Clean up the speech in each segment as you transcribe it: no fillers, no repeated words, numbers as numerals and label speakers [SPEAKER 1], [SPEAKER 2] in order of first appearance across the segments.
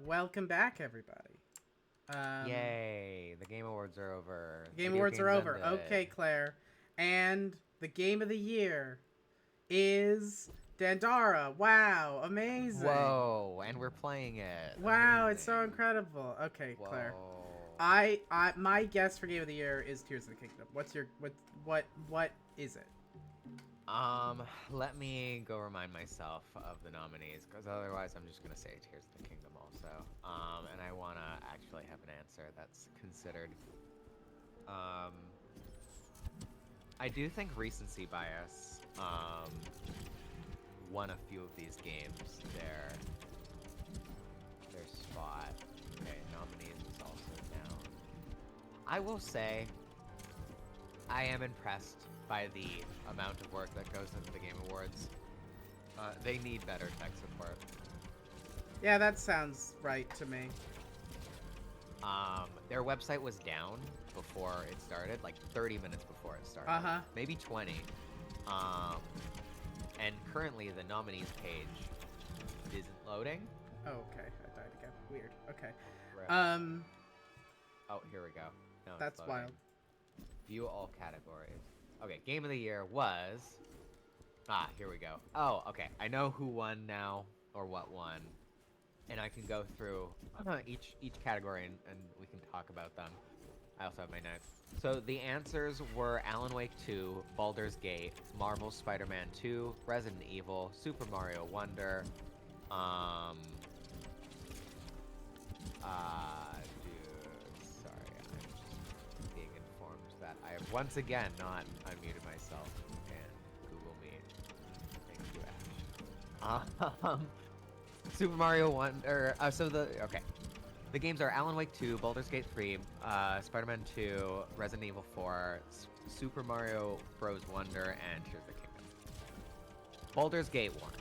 [SPEAKER 1] Welcome back, everybody.
[SPEAKER 2] Yay! The Game Awards are over.
[SPEAKER 1] The Game
[SPEAKER 2] Video
[SPEAKER 1] Awards are
[SPEAKER 2] games
[SPEAKER 1] over.
[SPEAKER 2] ended.
[SPEAKER 1] Okay, Claire. And the game of the year is Dandara. Wow, amazing.
[SPEAKER 2] Whoa! And we're playing it.
[SPEAKER 1] Wow, it's so
[SPEAKER 2] Amazing.
[SPEAKER 1] incredible. Okay, Claire.
[SPEAKER 2] Whoa.
[SPEAKER 1] My guess for game of the year is Tears of the Kingdom. What is it?
[SPEAKER 2] Let me go remind myself of the nominees, because otherwise I'm just gonna say Tears of the Kingdom also. And I wanna actually have an answer that's considered. Um, I do think recency bias, won a few of these games their spot. Okay, nominees is also down. I will say I am impressed by the amount of work that goes into the Game Awards. They need better tech support.
[SPEAKER 1] Yeah, that sounds right to me.
[SPEAKER 2] Their website was down before it started, like 30 minutes before it started.
[SPEAKER 1] Uh-huh.
[SPEAKER 2] Maybe 20. And currently the nominees page isn't loading.
[SPEAKER 1] Oh, okay. I died again. Weird. Okay.
[SPEAKER 2] Right. Oh, here we go. No,
[SPEAKER 1] That's
[SPEAKER 2] loading.
[SPEAKER 1] wild.
[SPEAKER 2] View all categories. Okay, Game of the Year was... here we go. Oh, okay. I know who won now, or what won. And I can go through each category and we can talk about them. I also have my notes. So the answers were Alan Wake 2, Baldur's Gate, Marvel's Spider-Man 2, Resident Evil, Super Mario Wonder, sorry, I'm just being informed that I have once again not unmuted myself and Google Meet. Thank you, Ash. Super Mario Wonder. Okay. The games are Alan Wake 2, Baldur's Gate 3, Spider-Man 2, Resident Evil 4, Super Mario Bros. Wonder, and Tears of the Kingdom. Baldur's Gate 1.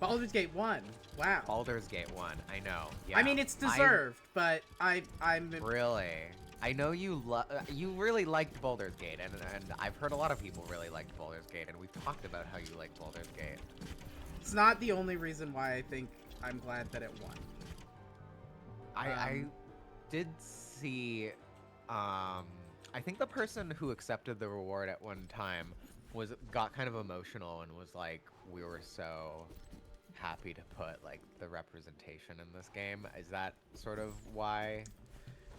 [SPEAKER 1] Baldur's Gate 1. Wow.
[SPEAKER 2] Baldur's Gate 1. I know. Yeah.
[SPEAKER 1] I mean, it's deserved, but I'm
[SPEAKER 2] Really. I know you really liked Baldur's Gate, and I've heard a lot of people really liked Baldur's Gate, and we've talked about how you like Baldur's Gate.
[SPEAKER 1] It's not the only reason why I think I'm glad that it won.
[SPEAKER 2] I did see, I think the person who accepted the reward at one time got kind of emotional and was like, we were so happy to put like the representation in this game. Is that sort of why?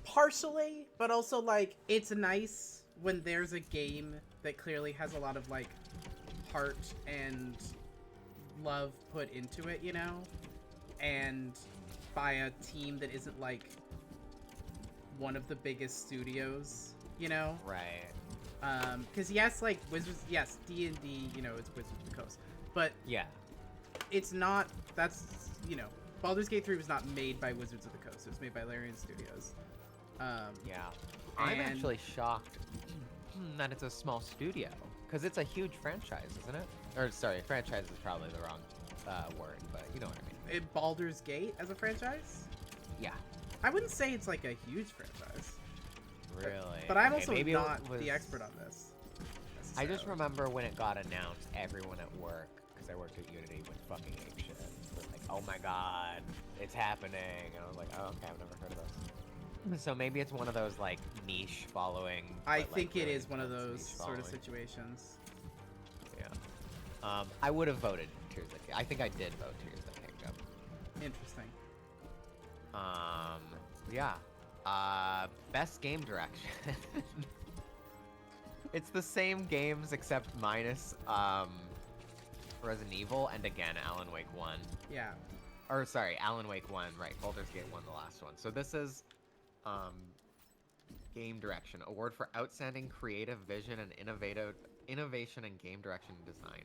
[SPEAKER 1] Partially, but also like it's nice when there's a game that clearly has a lot of like heart and love put into it, you know, and by a team that isn't like one of the biggest studios, you know.
[SPEAKER 2] Right.
[SPEAKER 1] Because yes, like Wizards, yes, D&D, you know, it's Wizards of the Coast, but
[SPEAKER 2] Yeah.
[SPEAKER 1] it's not. That's, you know, Baldur's Gate 3 was not made by Wizards of the Coast. It was made by Larian Studios.
[SPEAKER 2] Yeah. I'm
[SPEAKER 1] and-
[SPEAKER 2] actually shocked that it's a small studio, because it's a huge franchise, isn't it? Or sorry, franchise is probably the wrong word, but you know what I mean.
[SPEAKER 1] Baldur's Gate as a franchise?
[SPEAKER 2] Yeah.
[SPEAKER 1] I wouldn't say it's like a huge franchise.
[SPEAKER 2] Really?
[SPEAKER 1] But I'm
[SPEAKER 2] Okay,
[SPEAKER 1] also
[SPEAKER 2] maybe it
[SPEAKER 1] not
[SPEAKER 2] was-
[SPEAKER 1] the expert on this.
[SPEAKER 2] I just
[SPEAKER 1] necessarily.
[SPEAKER 2] remember when it got announced, everyone at work, because I worked at Unity, went fucking apeshit. It was like, oh my god, it's happening. And I was like, oh, okay, I've never heard of this. So maybe it's one of those, like, niche following.
[SPEAKER 1] I
[SPEAKER 2] but, like,
[SPEAKER 1] think it
[SPEAKER 2] really
[SPEAKER 1] is one of
[SPEAKER 2] intense
[SPEAKER 1] those
[SPEAKER 2] niche
[SPEAKER 1] sort of
[SPEAKER 2] following.
[SPEAKER 1] situations.
[SPEAKER 2] Yeah. I would have voted Tears of the Kingdom. I think I did vote Tears of the Kingdom.
[SPEAKER 1] Interesting.
[SPEAKER 2] Yeah. Best game direction. It's the same games except minus Resident Evil and again Alan Wake 1.
[SPEAKER 1] Yeah.
[SPEAKER 2] Or sorry, Alan Wake 1, right. Baldur's Gate 1, the last one. So this is game direction. Award for outstanding creative vision and innovation in game direction and design.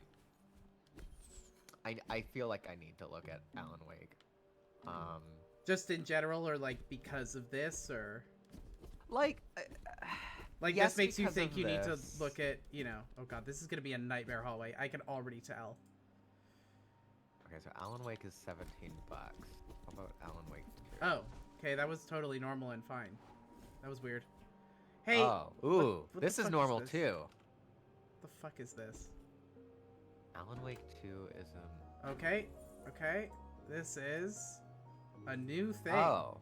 [SPEAKER 2] I feel like I need to look at Alan Wake.
[SPEAKER 1] Just in general, or like because of this, or
[SPEAKER 2] Like
[SPEAKER 1] this
[SPEAKER 2] yes,
[SPEAKER 1] makes you
[SPEAKER 2] because
[SPEAKER 1] think
[SPEAKER 2] of
[SPEAKER 1] you need to
[SPEAKER 2] this.
[SPEAKER 1] look at, you know, oh god, this is gonna be a nightmare hallway. I can already tell.
[SPEAKER 2] Okay, so Alan Wake is $17. How about Alan Wake 2?
[SPEAKER 1] Oh, okay, that was totally normal and fine. That was weird. Hey.
[SPEAKER 2] Oh, ooh,
[SPEAKER 1] what
[SPEAKER 2] this
[SPEAKER 1] the
[SPEAKER 2] is
[SPEAKER 1] fuck
[SPEAKER 2] normal
[SPEAKER 1] this?
[SPEAKER 2] too.
[SPEAKER 1] What the fuck is this?
[SPEAKER 2] Alan Wake 2 is
[SPEAKER 1] Okay, okay. This is A new thing.
[SPEAKER 2] Oh.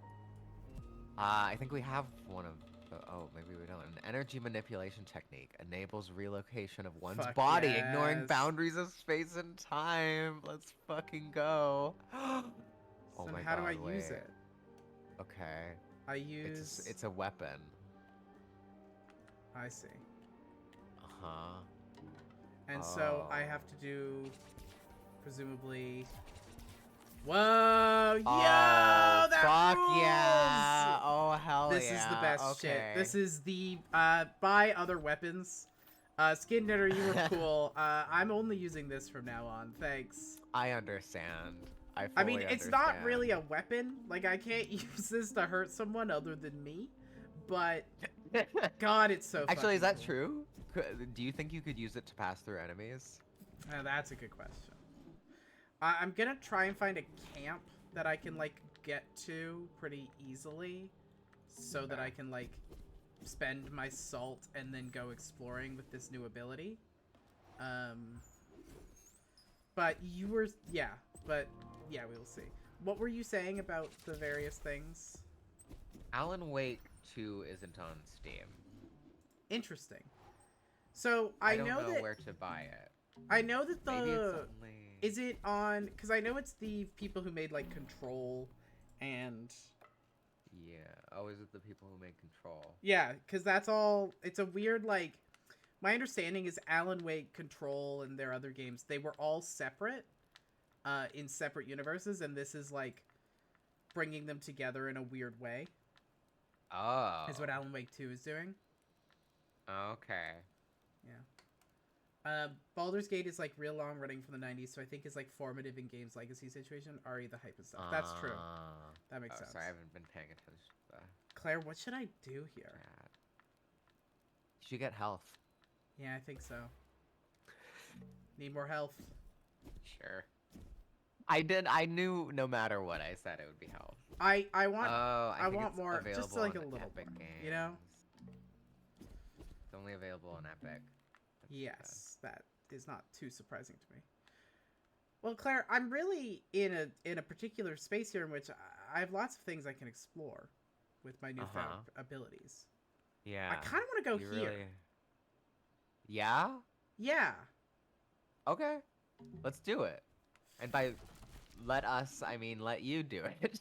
[SPEAKER 2] I think we have one of the, oh, maybe we don't. An energy manipulation technique enables relocation of one's
[SPEAKER 1] Fuck
[SPEAKER 2] body, ignoring
[SPEAKER 1] yes.
[SPEAKER 2] boundaries of space and time. Let's fucking go. Oh
[SPEAKER 1] So
[SPEAKER 2] my
[SPEAKER 1] how
[SPEAKER 2] god,
[SPEAKER 1] do I
[SPEAKER 2] wait.
[SPEAKER 1] use it?
[SPEAKER 2] Okay.
[SPEAKER 1] I use...
[SPEAKER 2] It's a weapon.
[SPEAKER 1] I see.
[SPEAKER 2] Uh-huh.
[SPEAKER 1] And so I
[SPEAKER 2] Oh.
[SPEAKER 1] have to do, presumably... Whoa! Yo!
[SPEAKER 2] Oh,
[SPEAKER 1] That
[SPEAKER 2] fuck
[SPEAKER 1] rules!
[SPEAKER 2] yeah! Oh, hell
[SPEAKER 1] This
[SPEAKER 2] yeah.
[SPEAKER 1] is the best shit.
[SPEAKER 2] Okay.
[SPEAKER 1] This is the, buy other weapons. Skin Knitter, you were cool. I'm only using this from now on. Thanks.
[SPEAKER 2] I understand.
[SPEAKER 1] I mean, it's not
[SPEAKER 2] understand.
[SPEAKER 1] really a weapon. Like, I can't use this to hurt someone other than me. But, God, it's so
[SPEAKER 2] Actually, is that
[SPEAKER 1] cool.
[SPEAKER 2] true? Do you think you could use it to pass through enemies?
[SPEAKER 1] That's a good question. I'm gonna try and find a camp that I can, like, get to pretty easily. So that I can, like, spend my salt and then go exploring with this new ability. But you were... Yeah, but... Yeah, we will see. What were you saying about the various things?
[SPEAKER 2] Alan Wake 2 isn't on Steam.
[SPEAKER 1] Interesting. So,
[SPEAKER 2] I don't
[SPEAKER 1] know that...
[SPEAKER 2] where to buy it.
[SPEAKER 1] I know that the...
[SPEAKER 2] Maybe it's only...
[SPEAKER 1] Is it on... Because I know it's the people who made, like, Control and...
[SPEAKER 2] Yeah. Oh, is it the people who make Control?
[SPEAKER 1] Yeah, because that's all... It's a weird, like... My understanding is Alan Wake, Control, and their other games, they were all separate. In separate universes, and this is, like, bringing them together in a weird way.
[SPEAKER 2] Oh.
[SPEAKER 1] Is what Alan Wake 2 is doing.
[SPEAKER 2] Okay.
[SPEAKER 1] Yeah. Baldur's Gate is, like, real long running from the 90s, so I think is, like, formative in games legacy situation. RE the hype and stuff. That's true. That makes sense.
[SPEAKER 2] Sorry, I haven't been paying attention to that.
[SPEAKER 1] Claire, what should I do here?
[SPEAKER 2] You should get health.
[SPEAKER 1] Yeah, I think so. Need more health.
[SPEAKER 2] Sure. I knew no matter what I said it would be health.
[SPEAKER 1] I want
[SPEAKER 2] I
[SPEAKER 1] want more, just like a little
[SPEAKER 2] Epic
[SPEAKER 1] more,
[SPEAKER 2] Games.
[SPEAKER 1] you know?
[SPEAKER 2] It's only available on Epic. That's
[SPEAKER 1] Yes, that is not too surprising to me. Well, Claire, I'm really in a particular space here in which I have lots of things I can explore with my newfound abilities.
[SPEAKER 2] Yeah.
[SPEAKER 1] I kind of want to go here.
[SPEAKER 2] Really... Yeah?
[SPEAKER 1] Yeah.
[SPEAKER 2] Okay. Let's do it. And by let us, I mean let you do it.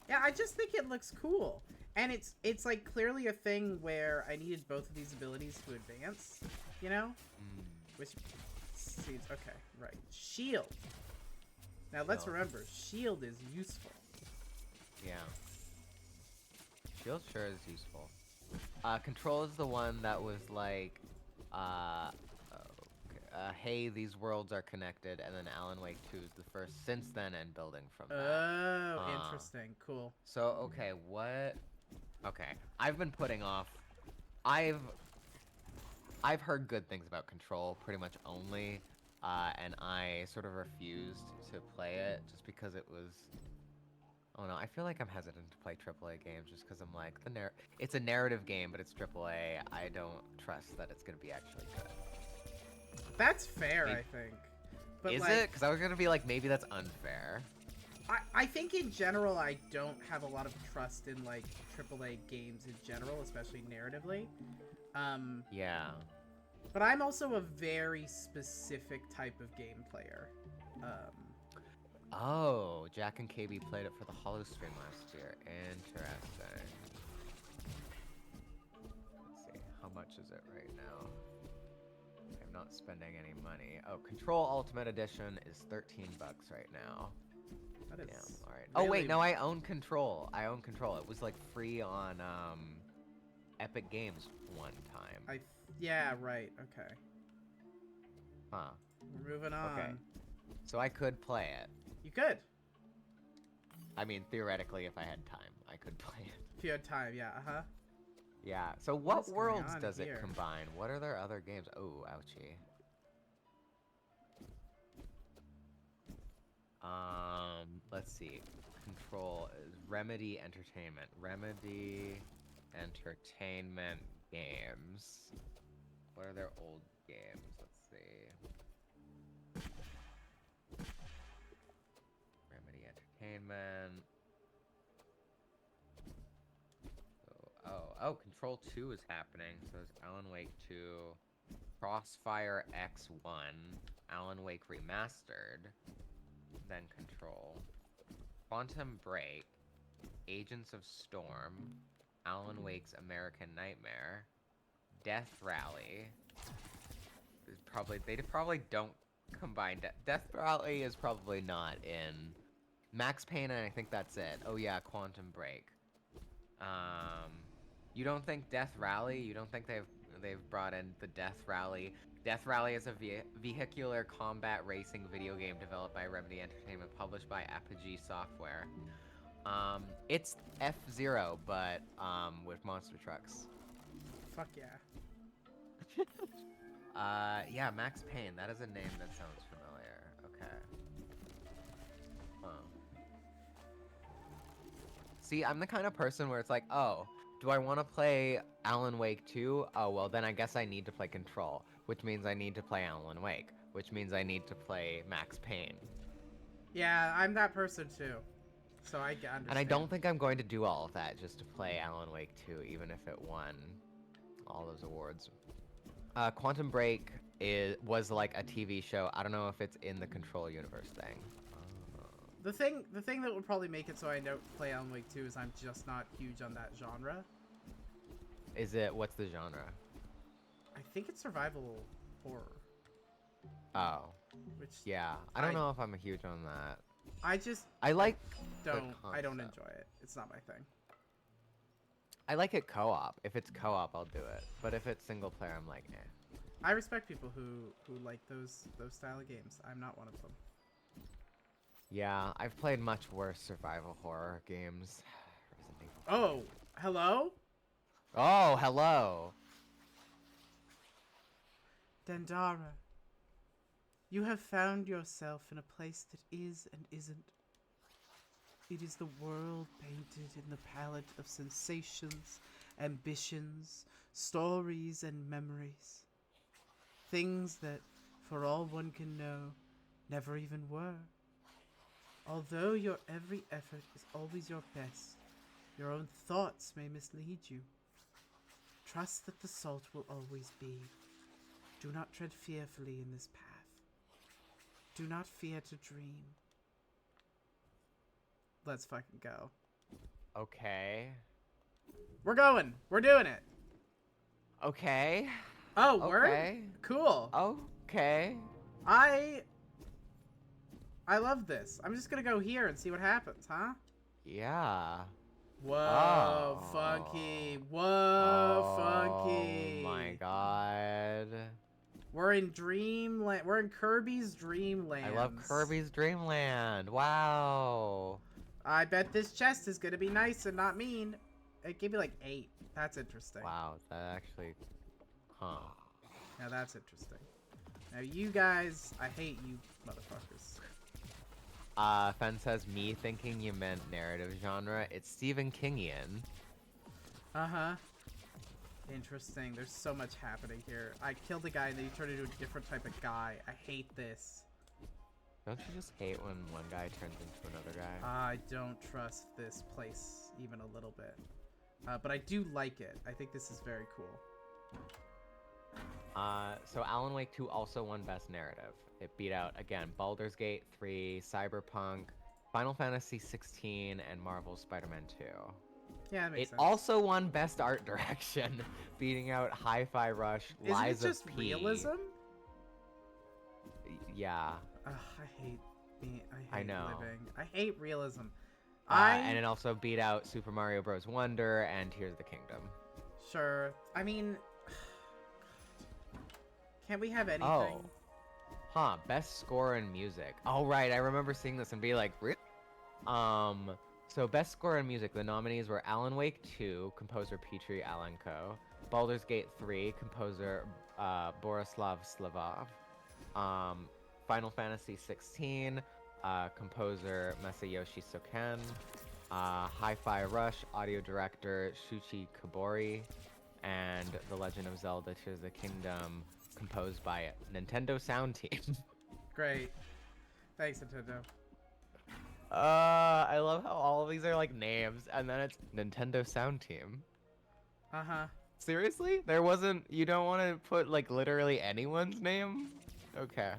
[SPEAKER 1] Yeah, I just think it looks cool. And it's like clearly a thing where I needed both of these abilities to advance, you know? Which seems okay, right. Shield. Now let's remember, shield is useful.
[SPEAKER 2] Yeah. Shield sure is useful. Control is the one that was like, hey, these worlds are connected, and then Alan Wake 2 is the first since then and building from that.
[SPEAKER 1] Oh, interesting. Cool.
[SPEAKER 2] So, okay, what... Okay, I've been putting off... I've heard good things about Control, pretty much only, and I sort of refused to play it just because it was... Oh no, I feel like I'm hesitant to play AAA games just because I'm like, it's a narrative game, but it's AAA. I don't trust that it's going to be actually good.
[SPEAKER 1] That's fair, I think. But
[SPEAKER 2] is
[SPEAKER 1] like,
[SPEAKER 2] it? Because I was going to be like, maybe that's unfair.
[SPEAKER 1] I think in general, I don't have a lot of trust in, like, AAA games in general, especially narratively.
[SPEAKER 2] Yeah.
[SPEAKER 1] But I'm also a very specific type of game player.
[SPEAKER 2] Oh, Jack and KB played it for the Hollow stream last year. Interesting. Let's see, how much is it right now? I'm not spending any money. Oh, Control Ultimate Edition is $13 right now.
[SPEAKER 1] That is
[SPEAKER 2] Damn, all right.
[SPEAKER 1] really...
[SPEAKER 2] Oh wait, no, I own Control. I own Control. It was like free on Epic Games one time.
[SPEAKER 1] Yeah, right. Okay.
[SPEAKER 2] Huh.
[SPEAKER 1] We're moving on.
[SPEAKER 2] Okay. So I could play it.
[SPEAKER 1] You could.
[SPEAKER 2] I mean, theoretically, if I had time, I could play it.
[SPEAKER 1] If you had time, yeah.
[SPEAKER 2] Yeah. So what
[SPEAKER 1] is
[SPEAKER 2] worlds
[SPEAKER 1] going on
[SPEAKER 2] does
[SPEAKER 1] here?
[SPEAKER 2] it combine? What are their other games? Oh, ouchie. Let's see. Control is Remedy Entertainment. Remedy Entertainment games. What are their old games? Let's see. Remedy Entertainment. Oh, Control 2 is happening. So there's Alan Wake 2, Crossfire X1, Alan Wake Remastered, then Control, Quantum Break, Agents of Storm, Alan Wake's American Nightmare, Death Rally. They probably don't combine. Death Rally is probably not in Max Payne, and I think that's it. Oh yeah, Quantum Break. You don't think Death Rally? You don't think they've brought in the Death Rally? Death Rally is a vehicular combat racing video game developed by Remedy Entertainment, published by Apogee Software. It's F-Zero, but with monster trucks.
[SPEAKER 1] Fuck yeah.
[SPEAKER 2] Yeah, Max Payne. That is a name that sounds familiar. Okay. See, I'm the kind of person where it's like, oh, do I want to play Alan Wake 2? Oh, well, then I guess I need to play Control, which means I need to play Alan Wake, which means I need to play Max Payne.
[SPEAKER 1] Yeah, I'm that person too. So I understand.
[SPEAKER 2] And I don't think I'm going to do all of that just to play Alan Wake 2, even if it won all those awards. Quantum Break was like a TV show. I don't know if it's in the Control universe thing.
[SPEAKER 1] The thing that would probably make it so I don't play Alan Wake 2 is I'm just not huge on that genre.
[SPEAKER 2] What's the genre?
[SPEAKER 1] I think it's survival horror.
[SPEAKER 2] Oh.
[SPEAKER 1] Which
[SPEAKER 2] yeah, I don't know if I'm huge on that.
[SPEAKER 1] I don't enjoy it. It's not my thing.
[SPEAKER 2] I like it co-op. If it's co-op, I'll do it. But if it's single player, I'm like, eh.
[SPEAKER 1] I respect people who like those style of games. I'm not one of them.
[SPEAKER 2] Yeah, I've played much worse survival horror games.
[SPEAKER 1] Oh, hello?
[SPEAKER 2] Oh, hello.
[SPEAKER 1] Dandara, you have found yourself in a place that is and isn't. It is the world painted in the palette of sensations, ambitions, stories, and memories. Things that, for all one can know, never even were. Although your every effort is always your best, your own thoughts may mislead you. Trust that the salt will always be. Do not tread fearfully in this path. Do not fear to dream. Let's fucking go.
[SPEAKER 2] Okay.
[SPEAKER 1] We're going. We're doing it.
[SPEAKER 2] Okay.
[SPEAKER 1] Oh,
[SPEAKER 2] okay.
[SPEAKER 1] word? Cool.
[SPEAKER 2] Okay.
[SPEAKER 1] I love this. I'm just gonna go here and see what happens, huh?
[SPEAKER 2] Yeah.
[SPEAKER 1] Whoa, funky. Whoa, funky.
[SPEAKER 2] Oh my god.
[SPEAKER 1] We're in Dreamland. We're in Kirby's Dreamland.
[SPEAKER 2] I love Kirby's Dreamland. Wow.
[SPEAKER 1] I bet this chest is gonna be nice and not mean. It gave me like 8. That's interesting.
[SPEAKER 2] Wow, that actually... Huh.
[SPEAKER 1] Now that's interesting. Now you guys, I hate you motherfuckers.
[SPEAKER 2] Fen says, me thinking you meant narrative genre. It's Stephen Kingian.
[SPEAKER 1] Uh-huh. Interesting. There's so much happening here. I killed a guy and then he turned into a different type of guy. I hate this.
[SPEAKER 2] Don't you just hate when one guy turns into another guy?
[SPEAKER 1] I don't trust this place even a little bit. But I do like it. I think this is very cool.
[SPEAKER 2] So Alan Wake 2 also won Best Narrative. It beat out, again, Baldur's Gate 3, Cyberpunk, Final Fantasy 16, and Marvel's Spider-Man 2.
[SPEAKER 1] Yeah, that makes sense.
[SPEAKER 2] It also won Best Art Direction, beating out Hi-Fi Rush, Lies
[SPEAKER 1] Isn't it just
[SPEAKER 2] of P.
[SPEAKER 1] realism?
[SPEAKER 2] Yeah.
[SPEAKER 1] Ugh, I hate
[SPEAKER 2] I know.
[SPEAKER 1] living. I hate realism.
[SPEAKER 2] And it also beat out Super Mario Bros. Wonder and Tears of the Kingdom.
[SPEAKER 1] Sure. I mean... Can't we have anything?
[SPEAKER 2] Oh. Huh, best score and music. Oh, right, I remember seeing this and being like, "Rip." So best score and music, the nominees were Alan Wake 2, composer Petri Alenko, Baldur's Gate 3, composer Borislav Slavov, Final Fantasy 16, composer Masayoshi Soken, Hi-Fi Rush, audio director Shuichi Kobori, and The Legend of Zelda Tears of the Kingdom, composed by Nintendo Sound Team.
[SPEAKER 1] Great. Thanks, Nintendo.
[SPEAKER 2] I love how all of these are like names, and then it's Nintendo Sound Team.
[SPEAKER 1] Uh-huh.
[SPEAKER 2] Seriously? There wasn't. You don't want to put like literally anyone's name? Okay.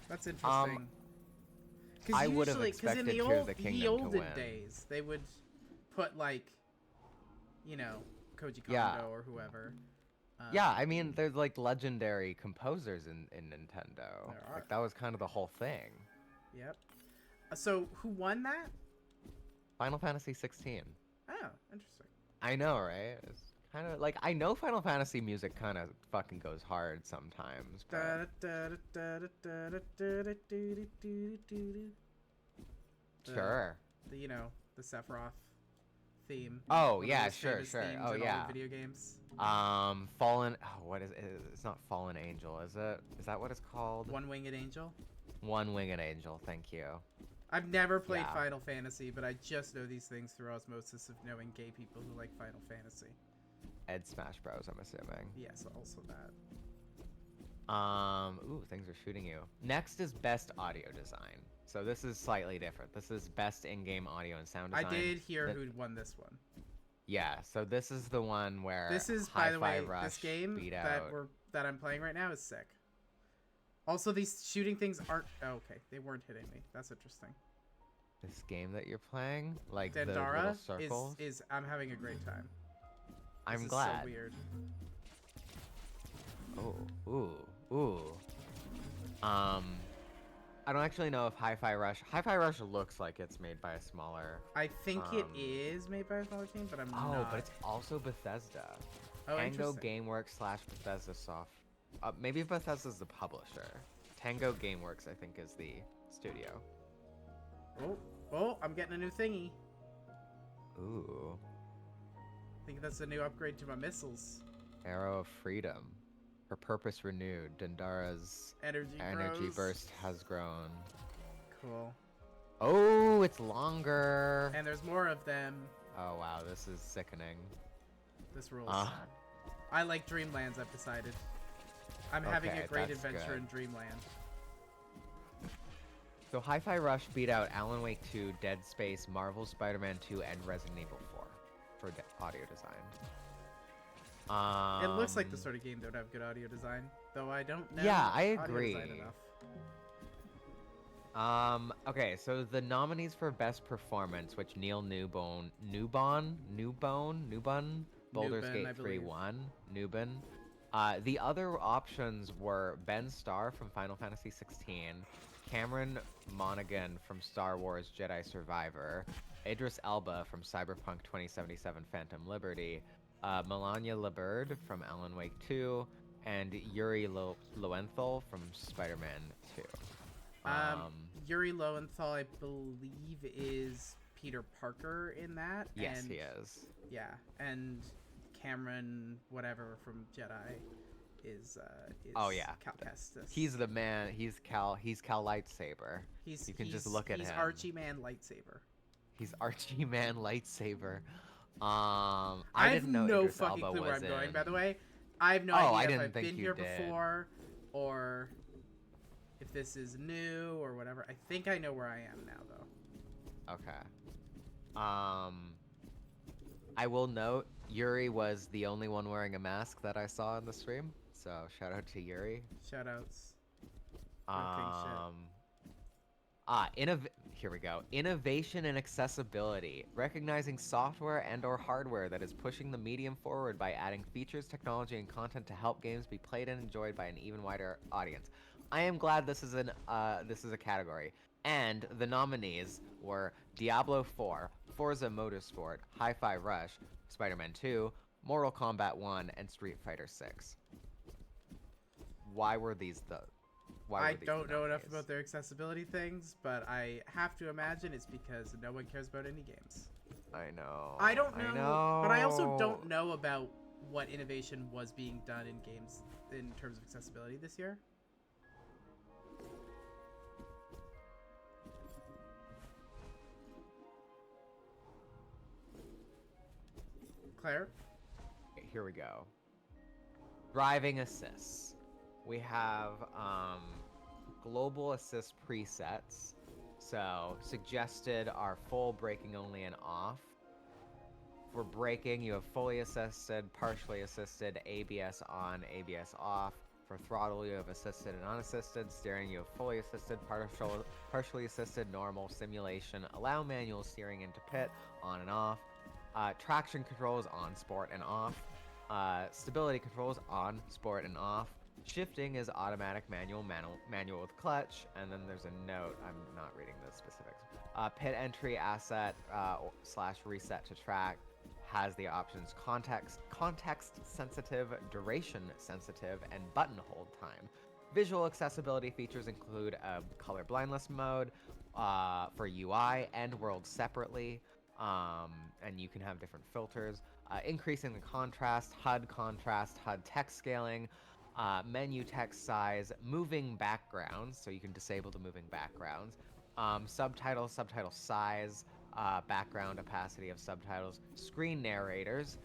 [SPEAKER 1] That's interesting.
[SPEAKER 2] I
[SPEAKER 1] Because
[SPEAKER 2] would have
[SPEAKER 1] usually, because in
[SPEAKER 2] expected
[SPEAKER 1] the
[SPEAKER 2] Tears of the Kingdom to
[SPEAKER 1] olden
[SPEAKER 2] win.
[SPEAKER 1] days, they would put like, you know, Koji Kondo
[SPEAKER 2] Yeah.
[SPEAKER 1] or whoever.
[SPEAKER 2] Yeah, I mean, there's like legendary composers in Nintendo.
[SPEAKER 1] There are.
[SPEAKER 2] Like that was kind of the whole thing.
[SPEAKER 1] Yep. So who won that?
[SPEAKER 2] Final Fantasy 16.
[SPEAKER 1] Oh, interesting.
[SPEAKER 2] I know, right? It's kind of like I know Final Fantasy music kind of fucking goes hard sometimes, but sure.
[SPEAKER 1] The the Sephiroth theme.
[SPEAKER 2] Oh
[SPEAKER 1] One of the
[SPEAKER 2] yeah,
[SPEAKER 1] most
[SPEAKER 2] sure,
[SPEAKER 1] famous
[SPEAKER 2] sure.
[SPEAKER 1] themes
[SPEAKER 2] Oh
[SPEAKER 1] in all
[SPEAKER 2] yeah.
[SPEAKER 1] of video games.
[SPEAKER 2] Fallen. Oh, what is it? It's not Fallen Angel, is it? Is that what it's called?
[SPEAKER 1] One Winged Angel.
[SPEAKER 2] One Winged Angel. Thank you.
[SPEAKER 1] I've never played
[SPEAKER 2] Yeah.
[SPEAKER 1] Final Fantasy, but I just know these things through osmosis of knowing gay people who like Final Fantasy.
[SPEAKER 2] Ed Smash Bros. I'm assuming.
[SPEAKER 1] Yes, also that.
[SPEAKER 2] Ooh, things are shooting you. Next is best audio design. So this is slightly different. This is best in-game audio and sound design.
[SPEAKER 1] I did hear
[SPEAKER 2] Th-
[SPEAKER 1] who won this one.
[SPEAKER 2] Yeah, so this is the one where
[SPEAKER 1] This is, by the
[SPEAKER 2] Hi-Fi
[SPEAKER 1] way,
[SPEAKER 2] Rush
[SPEAKER 1] this game
[SPEAKER 2] beat
[SPEAKER 1] that
[SPEAKER 2] out.
[SPEAKER 1] that I'm playing right now is sick. Also, these shooting things aren't. Oh, okay, they weren't hitting me. That's interesting.
[SPEAKER 2] This game that you're playing, like the little
[SPEAKER 1] Dandara
[SPEAKER 2] circles.
[SPEAKER 1] is I'm having a great time.
[SPEAKER 2] I'm
[SPEAKER 1] This is
[SPEAKER 2] glad.
[SPEAKER 1] So weird.
[SPEAKER 2] Oh, ooh. I don't actually know if Hi-Fi Rush looks like it's made by a smaller.
[SPEAKER 1] I think it is made by a smaller team, but I'm
[SPEAKER 2] Oh,
[SPEAKER 1] not.
[SPEAKER 2] but it's also Bethesda.
[SPEAKER 1] Oh,
[SPEAKER 2] Tango
[SPEAKER 1] interesting.
[SPEAKER 2] Gameworks / Bethesda Soft. Maybe Bethesda's the publisher. Tango Gameworks, I think, is the studio.
[SPEAKER 1] Oh, I'm getting a new thingy.
[SPEAKER 2] Ooh.
[SPEAKER 1] I think that's a new upgrade to my missiles.
[SPEAKER 2] Arrow of Freedom. Her purpose renewed. Dandara's
[SPEAKER 1] Energy grows.
[SPEAKER 2] burst has grown.
[SPEAKER 1] Cool.
[SPEAKER 2] Oh, it's longer.
[SPEAKER 1] And there's more of them.
[SPEAKER 2] Oh, wow, this is sickening.
[SPEAKER 1] This rules. I like Dreamlands, I've decided. I'm having
[SPEAKER 2] Okay,
[SPEAKER 1] a great
[SPEAKER 2] that's
[SPEAKER 1] adventure
[SPEAKER 2] good.
[SPEAKER 1] in Dreamland.
[SPEAKER 2] So Hi-Fi Rush beat out Alan Wake 2, Dead Space, Marvel Spider-Man 2, and Resident Evil 4 for audio design.
[SPEAKER 1] It looks like the sort of game that would have good audio design, though I don't know.
[SPEAKER 2] Yeah, I
[SPEAKER 1] audio
[SPEAKER 2] agree.
[SPEAKER 1] design enough.
[SPEAKER 2] Okay, so the nominees for Best Performance, which Neil Newbon, Baldur's
[SPEAKER 1] Newbin,
[SPEAKER 2] Gate
[SPEAKER 1] I
[SPEAKER 2] 3
[SPEAKER 1] believe.
[SPEAKER 2] won, Newbin. The other options were Ben Starr from Final Fantasy 16, Cameron Monaghan from Star Wars Jedi Survivor, Idris Elba from Cyberpunk 2077 Phantom Liberty, Melania Laberde from Alan Wake 2, and Yuri Lowenthal from Spider-Man 2.
[SPEAKER 1] Yuri Lowenthal, I believe, is Peter Parker in that.
[SPEAKER 2] Yes,
[SPEAKER 1] and,
[SPEAKER 2] he is.
[SPEAKER 1] Yeah, and Cameron, whatever from Jedi, is
[SPEAKER 2] Oh, yeah.
[SPEAKER 1] Cal Kestis.
[SPEAKER 2] He's the man. He's Cal Lightsaber. You can just look at him.
[SPEAKER 1] He's Archie Man Lightsaber.
[SPEAKER 2] He's Archie Man Lightsaber. I
[SPEAKER 1] have
[SPEAKER 2] didn't know
[SPEAKER 1] no
[SPEAKER 2] Idris
[SPEAKER 1] fucking
[SPEAKER 2] Elba
[SPEAKER 1] clue where
[SPEAKER 2] was
[SPEAKER 1] I'm going,
[SPEAKER 2] in-
[SPEAKER 1] by the way. I have no
[SPEAKER 2] Oh, I
[SPEAKER 1] idea if
[SPEAKER 2] didn't
[SPEAKER 1] I've
[SPEAKER 2] think
[SPEAKER 1] been
[SPEAKER 2] you
[SPEAKER 1] here
[SPEAKER 2] did.
[SPEAKER 1] before or if this is new or whatever. I think I know where I am now, though.
[SPEAKER 2] Okay. I will note Yuri was the only one wearing a mask that I saw in the stream. So shout out to Yuri.
[SPEAKER 1] Shoutouts.
[SPEAKER 2] Here we go. Innovation and accessibility. Recognizing software and/or hardware that is pushing the medium forward by adding features, technology, and content to help games be played and enjoyed by an even wider audience. I am glad this is a category. And the nominees were Diablo 4, Forza Motorsport, Hi-Fi Rush, Spider-Man 2, Mortal Kombat 1, and Street Fighter 6. Why were these the?
[SPEAKER 1] I don't know enough about their accessibility things, but I have to imagine it's because no one cares about any games.
[SPEAKER 2] I know.
[SPEAKER 1] I don't know, but I also don't know about what innovation was being done in games in terms of accessibility this year. Claire?
[SPEAKER 2] Okay, here we go. Driving assists. We have global assist presets. So suggested are full, braking only, and off. For braking, you have fully assisted, partially assisted, ABS on, ABS off. For throttle, you have assisted and unassisted. Steering, you have fully assisted, partially assisted, normal, simulation. Allow manual steering into pit, on and off. Traction controls on, sport, and off. Stability controls on, sport, and off. Shifting is automatic, manual with clutch. And then there's a note. I'm not reading the specifics. Pit entry, asset / reset to track. Has the options context sensitive, duration sensitive, and button hold time. Visual accessibility features include a color blindness mode for UI and world separately, and you can have different filters. Increasing the contrast, HUD text scaling, menu text size, moving backgrounds, so you can disable the moving backgrounds, subtitle size, background opacity of subtitles, screen narrators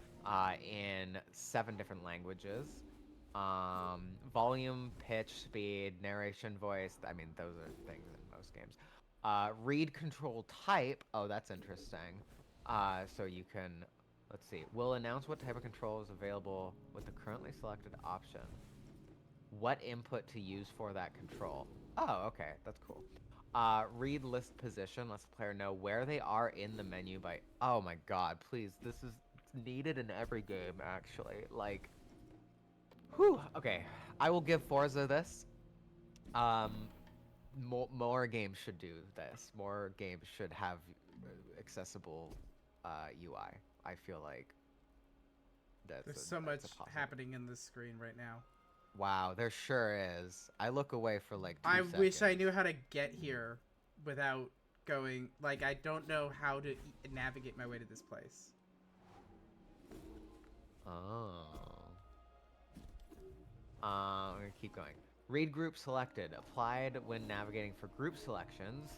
[SPEAKER 2] in 7 different languages, volume, pitch, speed, narration voice. I mean, those are things in most games. Read control type. Oh, that's interesting. So you can, let's see, will announce what type of control is available with the currently selected option. What input to use for that control. Oh, okay, that's cool. Read list position, lets the player know where they are in the menu by... Oh my god, please, this is needed in every game, actually. Like, whew, okay. I will give Forza this. More games should do this. More games should have accessible UI. I feel like
[SPEAKER 1] there's so much happening in this screen right now.
[SPEAKER 2] Wow, there sure is. I look away for like 2 seconds.
[SPEAKER 1] I wish I knew how to get here without going... Like, I don't know how to navigate my way to this place.
[SPEAKER 2] Oh. I'm gonna keep going. Read group selected. Applied when navigating for group selections.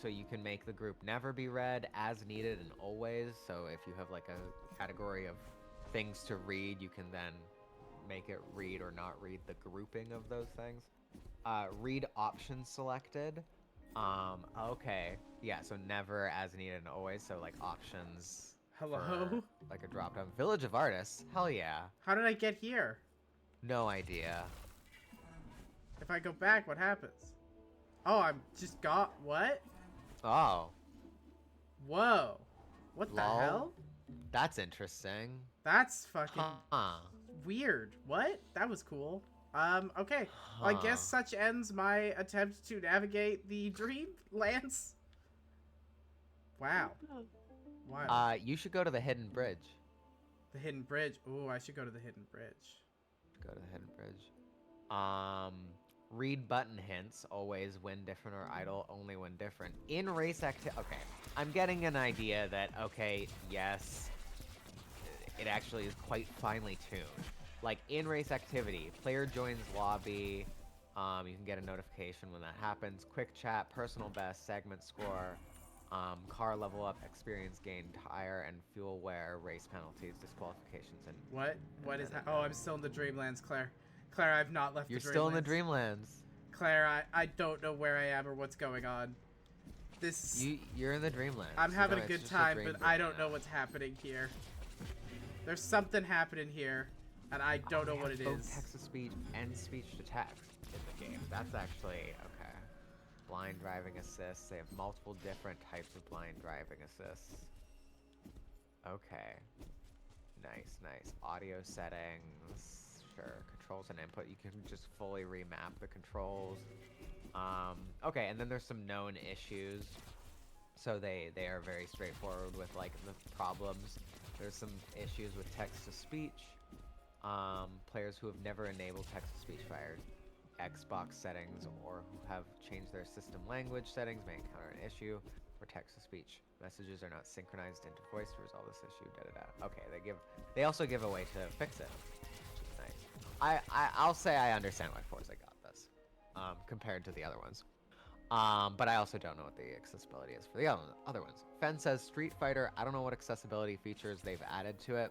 [SPEAKER 2] So you can make the group never be read, as needed, and always. So if you have like a category of things to read, you can then make it read or not read the grouping of those things. Read options selected. Okay. Yeah, so never, as needed, and always. So like options.
[SPEAKER 1] Hello?
[SPEAKER 2] For, like a drop down. Village of Artists. Hell yeah.
[SPEAKER 1] How did I get here?
[SPEAKER 2] No idea.
[SPEAKER 1] If I go back, what happens? Oh, I'm just got... What?
[SPEAKER 2] Oh.
[SPEAKER 1] Whoa. What the hell?
[SPEAKER 2] That's interesting.
[SPEAKER 1] That's fucking weird. What? That was cool. Okay. Well, I guess such ends my attempt to navigate the Dreamlands. Wow.
[SPEAKER 2] Wow. You should go to the Hidden Bridge.
[SPEAKER 1] The Hidden Bridge. Ooh, I should go to the Hidden Bridge.
[SPEAKER 2] Go to the Hidden Bridge. Read button hints. Always when different or idle. Only when different. In race activity. Okay. I'm getting an idea that, okay, yes, it actually is quite finely tuned. Like, in race activity, player joins lobby. You can get a notification when that happens. Quick chat, personal best, segment score, car level up, experience gain, tire and fuel wear, race penalties, disqualifications, and...
[SPEAKER 1] What is that? Oh, I'm still in the Dreamlands, Claire. Claire, I've not left the Dreamlands.
[SPEAKER 2] You're still in the Dreamlands.
[SPEAKER 1] Claire, I don't know where I am or what's going on.
[SPEAKER 2] You're in the Dreamlands.
[SPEAKER 1] I'm having a good time, but I don't know what's happening here. There's something happening here, and I don't know what it is.
[SPEAKER 2] Text-to-speech and speech-to-text in the game. That's actually... Okay. Blind driving assists. They have multiple different types of blind driving assists. Okay. Nice, nice. Audio settings. Sure. Controls and input. You can just fully remap the controls. Okay, and then there's some known issues. So they are very straightforward with like the problems. There's some issues with text-to-speech. Players who have never enabled text-to-speech via Xbox settings or who have changed their system language settings may encounter an issue where text-to-speech messages are not synchronized into voice to resolve this issue. Okay, they also give a way to fix it, which is nice. I'll say I understand why Forza got this compared to the other ones. But I also don't know what the accessibility is for the other ones. Fen says Street Fighter, I don't know what accessibility features they've added to it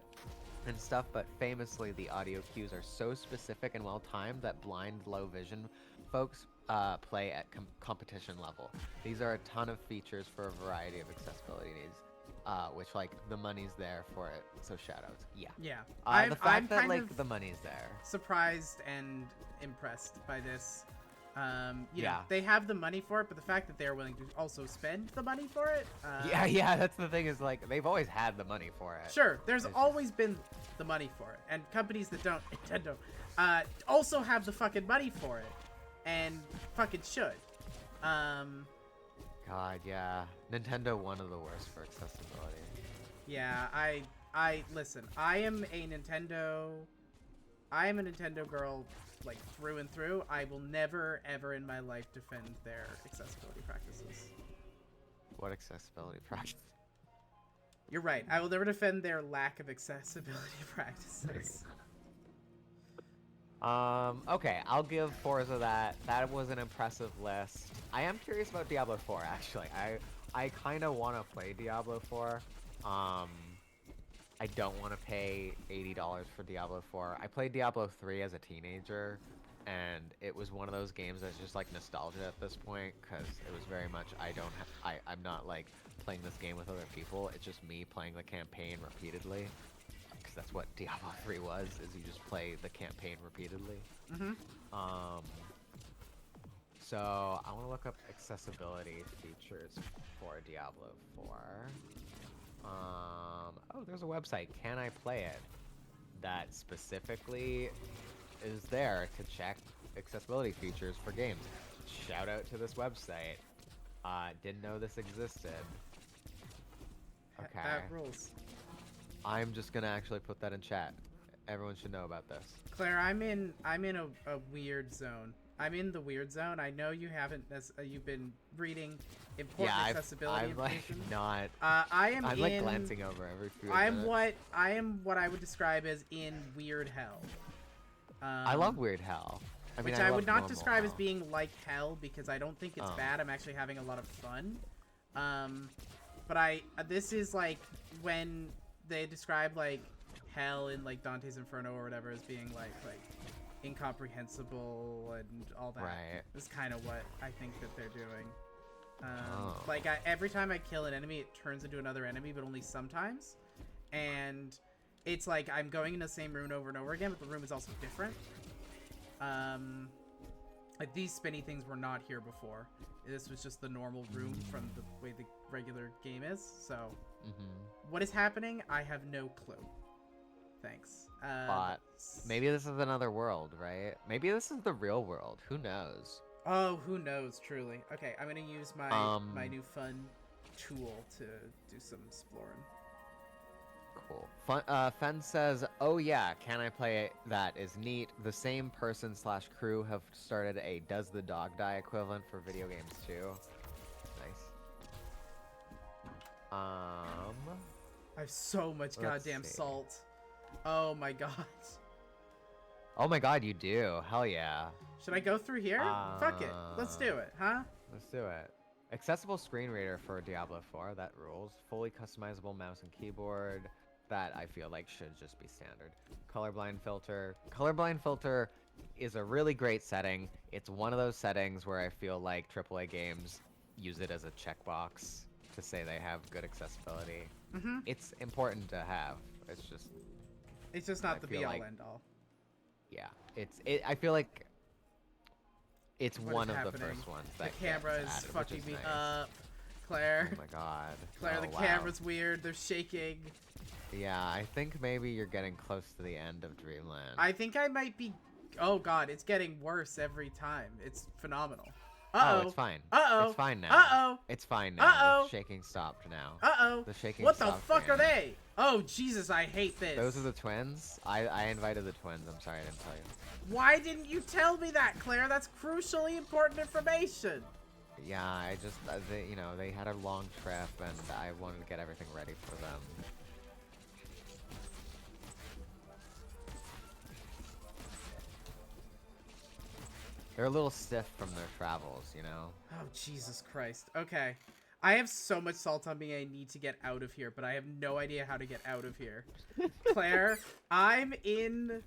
[SPEAKER 2] and stuff, but famously the audio cues are so specific and well timed that blind, low vision folks play at competition level. These are a ton of features for a variety of accessibility needs. which like the money's there for it. So shoutouts. Yeah.
[SPEAKER 1] Yeah.
[SPEAKER 2] The fact
[SPEAKER 1] I'm
[SPEAKER 2] that
[SPEAKER 1] kind
[SPEAKER 2] like
[SPEAKER 1] of
[SPEAKER 2] the money's there.
[SPEAKER 1] surprised and impressed by this. You know,
[SPEAKER 2] Yeah.
[SPEAKER 1] they have the money for it, but the fact that they're willing to also spend the money for it.
[SPEAKER 2] Yeah. That's the thing is like they've always had the money for it.
[SPEAKER 1] Sure, there's
[SPEAKER 2] It's
[SPEAKER 1] always been the money for it, and companies that don't, Nintendo, also have the fucking money for it, and fucking should.
[SPEAKER 2] God, yeah. Nintendo one of the worst for accessibility.
[SPEAKER 1] Yeah, listen. I am a Nintendo girl, like through and through. I will never ever in my life defend their accessibility practices.
[SPEAKER 2] What accessibility practice?
[SPEAKER 1] You're right. I will never defend their lack of accessibility practices.
[SPEAKER 2] Okay, I'll give Forza that. That was an impressive list. I am curious about Diablo 4, actually. I kind of want to play Diablo 4. I don't want to pay $80 for Diablo 4. I played Diablo 3 as a teenager, and it was one of those games that's just like nostalgia at this point, because it was very much I'm not like playing this game with other people. It's just me playing the campaign repeatedly. Because that's what Diablo 3 was, is you just play the campaign repeatedly.
[SPEAKER 1] Mm-hmm.
[SPEAKER 2] So I want to look up accessibility features for Diablo 4. Oh, there's a website, Can I Play It? That specifically is there to check accessibility features for games. Shout out to this website. Didn't know this existed. Okay.
[SPEAKER 1] That rules.
[SPEAKER 2] I'm just gonna actually put that in chat. Everyone should know about this.
[SPEAKER 1] Claire, I'm in a weird zone. I'm in the weird zone. I know you haven't. You've been reading important accessibility
[SPEAKER 2] I'm like
[SPEAKER 1] information.
[SPEAKER 2] not.
[SPEAKER 1] I'm
[SPEAKER 2] like glancing over every few
[SPEAKER 1] I
[SPEAKER 2] minutes.
[SPEAKER 1] am what I would describe as in weird hell.
[SPEAKER 2] I love weird hell. I mean,
[SPEAKER 1] which I
[SPEAKER 2] love
[SPEAKER 1] would not
[SPEAKER 2] normal
[SPEAKER 1] describe
[SPEAKER 2] hell.
[SPEAKER 1] as being like hell because I don't think it's bad. I'm actually having a lot of fun. But this is like when they describe like hell in like Dante's Inferno or whatever as being like incomprehensible and all that.
[SPEAKER 2] Right.
[SPEAKER 1] Is kind of what I think that they're doing.
[SPEAKER 2] Oh.
[SPEAKER 1] Like every time I kill an enemy, it turns into another enemy, but only sometimes. And it's like I'm going in the same room over and over again, but the room is also different. Like these spinny things were not here before. This was just the normal room from the way the regular game is. So, what is happening? I have no clue. Thanks.
[SPEAKER 2] But maybe this is another world, right? Maybe this is the real world. Who knows?
[SPEAKER 1] Oh, who knows? Truly. Okay, I'm gonna use my my new fun tool to do some exploring.
[SPEAKER 2] Cool. Fen says, "Oh yeah, Can I Play It? That is neat. The same person / crew have started a Does the Dog Die equivalent for video games too. Nice.
[SPEAKER 1] I have so much goddamn
[SPEAKER 2] see.
[SPEAKER 1] salt. Oh my god.
[SPEAKER 2] Oh my god, you do. Hell yeah.
[SPEAKER 1] Should I go through here? Fuck it. Let's do it, huh?
[SPEAKER 2] Let's do it. Accessible screen reader for Diablo 4, that rules. Fully customizable mouse and keyboard. That I feel like should just be standard. Colorblind filter. Colorblind filter is a really great setting. It's one of those settings where I feel like AAA games use it as a checkbox to say they have good accessibility. It's important to have. It's just
[SPEAKER 1] not the be all end all.
[SPEAKER 2] Yeah, I feel like it's
[SPEAKER 1] What
[SPEAKER 2] one
[SPEAKER 1] is
[SPEAKER 2] of the
[SPEAKER 1] happening?
[SPEAKER 2] first ones
[SPEAKER 1] The
[SPEAKER 2] that
[SPEAKER 1] camera
[SPEAKER 2] gets
[SPEAKER 1] is
[SPEAKER 2] added,
[SPEAKER 1] fucking
[SPEAKER 2] which
[SPEAKER 1] me
[SPEAKER 2] is nice.
[SPEAKER 1] up. Claire.
[SPEAKER 2] Oh my god.
[SPEAKER 1] Claire,
[SPEAKER 2] Oh,
[SPEAKER 1] the
[SPEAKER 2] wow.
[SPEAKER 1] camera's weird. They're shaking.
[SPEAKER 2] Yeah, I think maybe you're getting close to the end of Dreamland.
[SPEAKER 1] I think I might be... Oh god, it's getting worse every time. It's phenomenal.
[SPEAKER 2] Oh, it's fine.
[SPEAKER 1] Uh-oh.
[SPEAKER 2] It's fine now.
[SPEAKER 1] Uh-oh.
[SPEAKER 2] It's fine now.
[SPEAKER 1] Uh-oh.
[SPEAKER 2] The shaking stopped now.
[SPEAKER 1] Uh-oh.
[SPEAKER 2] The shaking
[SPEAKER 1] What the
[SPEAKER 2] stopped
[SPEAKER 1] fuck
[SPEAKER 2] for
[SPEAKER 1] are
[SPEAKER 2] you now.
[SPEAKER 1] they? Oh, Jesus, I hate this.
[SPEAKER 2] Those are the twins? I invited the twins. I'm sorry I didn't tell you.
[SPEAKER 1] Why didn't you tell me that, Claire? That's crucially important information.
[SPEAKER 2] Yeah, I just, they had a long trip, and I wanted to get everything ready for them. They're a little stiff from their travels, you know?
[SPEAKER 1] Oh, Jesus Christ. Okay. I have so much salt on me I need to get out of here, but I have no idea how to get out of here. Claire, I'm in...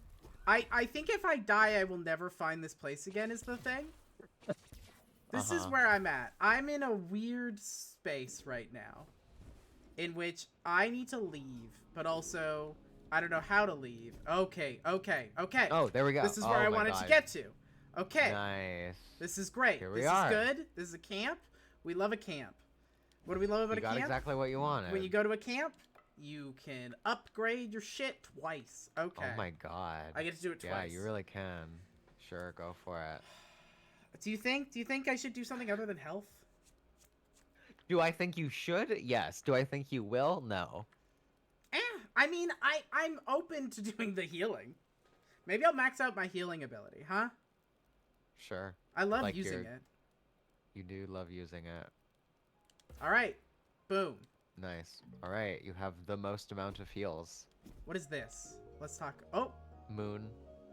[SPEAKER 1] I think if I die, I will never find this place again, is the thing. This is where I'm at. I'm in a weird space right now. in which I need to leave, but also I don't know how to leave. Okay.
[SPEAKER 2] Oh, there we go.
[SPEAKER 1] This is where I
[SPEAKER 2] my
[SPEAKER 1] wanted to
[SPEAKER 2] God.
[SPEAKER 1] get to. Okay.
[SPEAKER 2] Nice.
[SPEAKER 1] This is great.
[SPEAKER 2] Here we
[SPEAKER 1] This
[SPEAKER 2] are.
[SPEAKER 1] is good. This is a camp. We love a camp. What do we love about
[SPEAKER 2] You
[SPEAKER 1] a
[SPEAKER 2] got
[SPEAKER 1] camp?
[SPEAKER 2] exactly what you wanted.
[SPEAKER 1] When you go to a camp, you can upgrade your shit twice. Okay.
[SPEAKER 2] Oh my God.
[SPEAKER 1] I get to do it twice.
[SPEAKER 2] Yeah, you really can. Sure, go for it.
[SPEAKER 1] Do you think I should do something other than health?
[SPEAKER 2] Do I think you should? Yes. Do I think you will? No.
[SPEAKER 1] I mean, I'm open to doing the healing. Maybe I'll max out my healing ability, huh?
[SPEAKER 2] Sure.
[SPEAKER 1] I love
[SPEAKER 2] Like
[SPEAKER 1] using it.
[SPEAKER 2] You do love using it.
[SPEAKER 1] All right. Boom.
[SPEAKER 2] Nice. All right, you have the most amount of heals.
[SPEAKER 1] What is this? Let's talk. Oh,
[SPEAKER 2] Moon,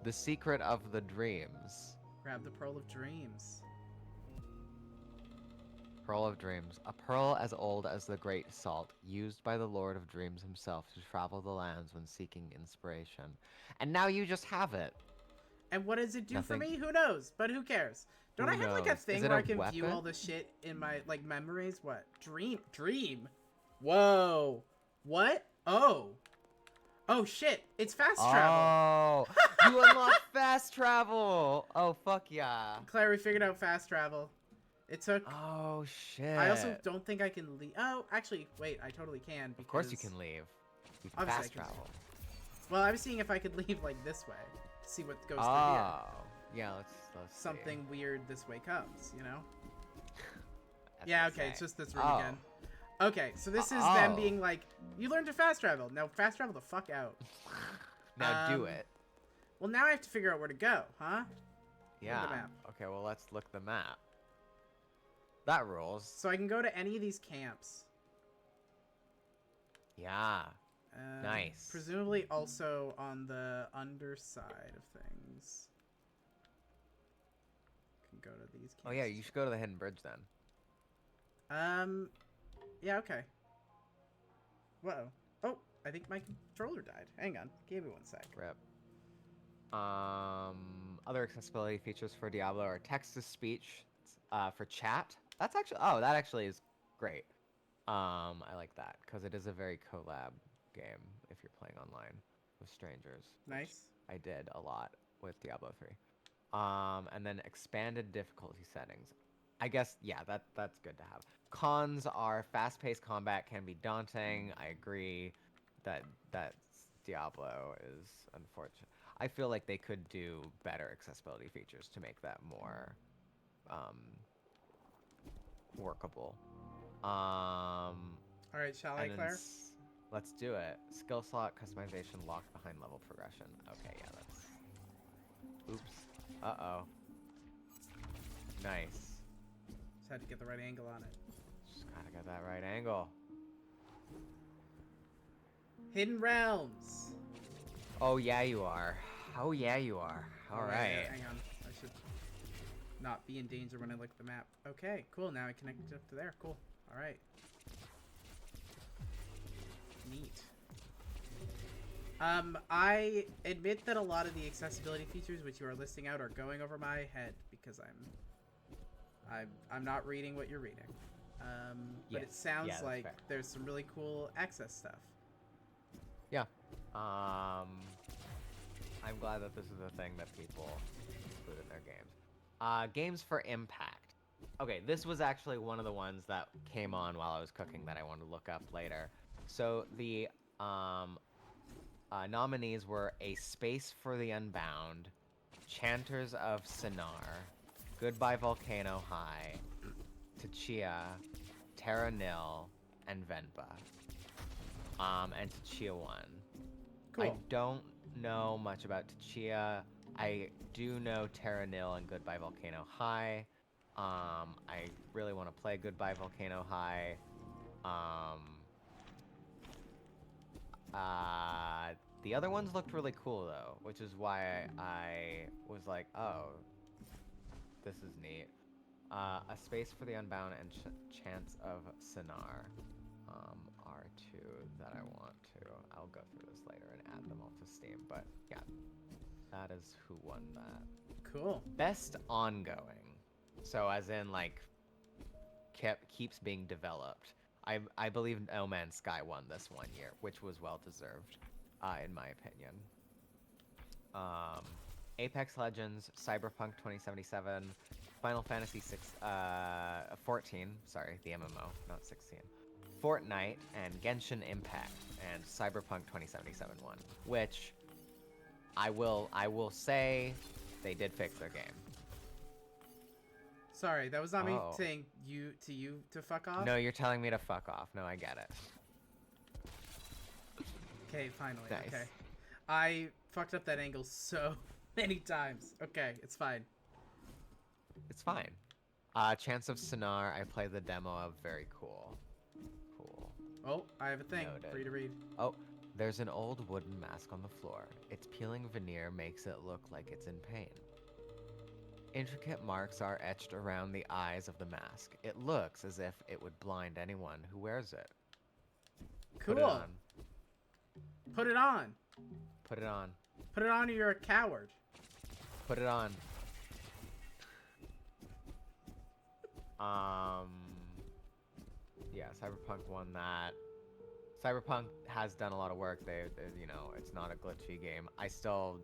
[SPEAKER 2] the secret of the dreams.
[SPEAKER 1] grab the Pearl of Dreams.
[SPEAKER 2] Pearl of Dreams, a pearl as old as the Great Salt, used by the Lord of Dreams himself to travel the lands when seeking inspiration. And now you just have it.
[SPEAKER 1] And what does it do for
[SPEAKER 2] Nothing.
[SPEAKER 1] me? Who knows? But who cares? Don't
[SPEAKER 2] Who
[SPEAKER 1] I have like a
[SPEAKER 2] knows?
[SPEAKER 1] thing
[SPEAKER 2] Is it
[SPEAKER 1] where
[SPEAKER 2] a
[SPEAKER 1] I can view
[SPEAKER 2] weapon?
[SPEAKER 1] all this shit in my like memories? What? Dream. Whoa. What? Oh. Oh shit. It's fast travel.
[SPEAKER 2] Oh, you unlock fast travel. Oh, fuck yeah.
[SPEAKER 1] Claire, we figured out fast travel. It took
[SPEAKER 2] Oh, shit.
[SPEAKER 1] I also don't think I can leave. Oh, actually, wait, I totally can. Because...
[SPEAKER 2] Of course you can leave. You can
[SPEAKER 1] Obviously I
[SPEAKER 2] fast
[SPEAKER 1] can.
[SPEAKER 2] travel.
[SPEAKER 1] Well, I was seeing if I could leave like this way. See what goes through
[SPEAKER 2] Oh.
[SPEAKER 1] here.
[SPEAKER 2] Yeah, let's see.
[SPEAKER 1] Something weird this way comes, you know?
[SPEAKER 2] That's
[SPEAKER 1] Yeah, okay,
[SPEAKER 2] insane.
[SPEAKER 1] it's just this room
[SPEAKER 2] Oh.
[SPEAKER 1] again. Okay, so this is
[SPEAKER 2] Oh.
[SPEAKER 1] them being like, you learned to fast travel. Now fast travel the fuck out.
[SPEAKER 2] Now do
[SPEAKER 1] Um,
[SPEAKER 2] it.
[SPEAKER 1] Well, now I have to figure out where to go, huh?
[SPEAKER 2] Yeah.
[SPEAKER 1] map.
[SPEAKER 2] Okay, well, let's look the map. That rules.
[SPEAKER 1] So I can go to any of these camps.
[SPEAKER 2] Yeah. Nice.
[SPEAKER 1] Presumably also on the underside of things. Can go to these camps.
[SPEAKER 2] Oh, yeah, you should go to the hidden bridge then.
[SPEAKER 1] Yeah, okay. Whoa. Oh, I think my controller died. Hang on. Give me one sec.
[SPEAKER 2] Rip. Other accessibility features for Diablo are text-to-speech for chat. That's actually... Oh, that actually is great. I like that, because it is a very collab game if you're playing online with strangers.
[SPEAKER 1] Nice.
[SPEAKER 2] I did a lot with Diablo 3. And then expanded difficulty settings. I guess, yeah, that's good to have. Cons are fast-paced combat can be daunting. I agree that Diablo is unfortunate. I feel like they could do better accessibility features to make that more workable.
[SPEAKER 1] All right, shall I,
[SPEAKER 2] And then
[SPEAKER 1] Claire?
[SPEAKER 2] let's do it. Skill slot customization locked behind level progression. Okay, yeah, that's... Oops. Uh-oh. Nice.
[SPEAKER 1] Just had to get the right angle on it.
[SPEAKER 2] Just gotta get that right angle.
[SPEAKER 1] Hidden Realms.
[SPEAKER 2] Oh, yeah, you are. Oh, yeah, you are. All right.
[SPEAKER 1] Hang on. I should not be in danger when I look at the map. Okay, cool. Now I connected up to there. Cool. All right. Neat. I admit that a lot of the accessibility features which you are listing out are going over my head because I'm not reading what you're reading. But it
[SPEAKER 2] Yes.
[SPEAKER 1] sounds
[SPEAKER 2] Yeah, that's
[SPEAKER 1] like
[SPEAKER 2] fair.
[SPEAKER 1] there's some really cool access stuff.
[SPEAKER 2] Yeah. I'm glad that this is a thing that people include in their games. Games for impact. Okay, this was actually one of the ones that came on while I was cooking that I wanted to look up later. So the nominees were A Space for the Unbound, Chanters of Sinar, Goodbye Volcano High, Tachia, Terra Nil, and Venba. And Tachia won. I
[SPEAKER 1] Cool.
[SPEAKER 2] don't know much about Tachia. I do know Terra Nil and Goodbye Volcano High. I really want to play Goodbye Volcano High. The other ones looked really cool though, which is why I was like, oh, this is neat. A Space for the Unbound and Chance of Sinar are two that I want to. I'll go through this later and add them all to Steam, but yeah, that is who won that.
[SPEAKER 1] Cool.
[SPEAKER 2] Best ongoing. So as in like keeps being developed. I believe No Man's Sky won this one year, which was well deserved, in my opinion. Apex Legends, Cyberpunk 2077, Final Fantasy 14, sorry, the MMO, not 16. Fortnite and Genshin Impact and Cyberpunk 2077 won, which I will say they did fix their game.
[SPEAKER 1] Sorry, that was not me
[SPEAKER 2] Oh.
[SPEAKER 1] saying you to fuck off.
[SPEAKER 2] No, you're telling me to fuck off. No, I get it.
[SPEAKER 1] Okay, finally.
[SPEAKER 2] Nice.
[SPEAKER 1] Okay. I fucked up that angle so many times. Okay, it's fine.
[SPEAKER 2] It's fine. Chance of Sonar, I played the demo of. Very cool. Cool.
[SPEAKER 1] Oh, I have a thing
[SPEAKER 2] Noted.
[SPEAKER 1] for you to read.
[SPEAKER 2] Oh, there's an old wooden mask on the floor. Its peeling veneer makes it look like it's in pain. Intricate marks are etched around the eyes of the mask. It looks as if it would blind anyone who wears it.
[SPEAKER 1] Cool.
[SPEAKER 2] Put it on.
[SPEAKER 1] Put it on.
[SPEAKER 2] Put it on.
[SPEAKER 1] Put it on or you're a coward.
[SPEAKER 2] Put it on. Yeah, Cyberpunk won that. Cyberpunk has done a lot of work. They you know, it's not a glitchy game. I still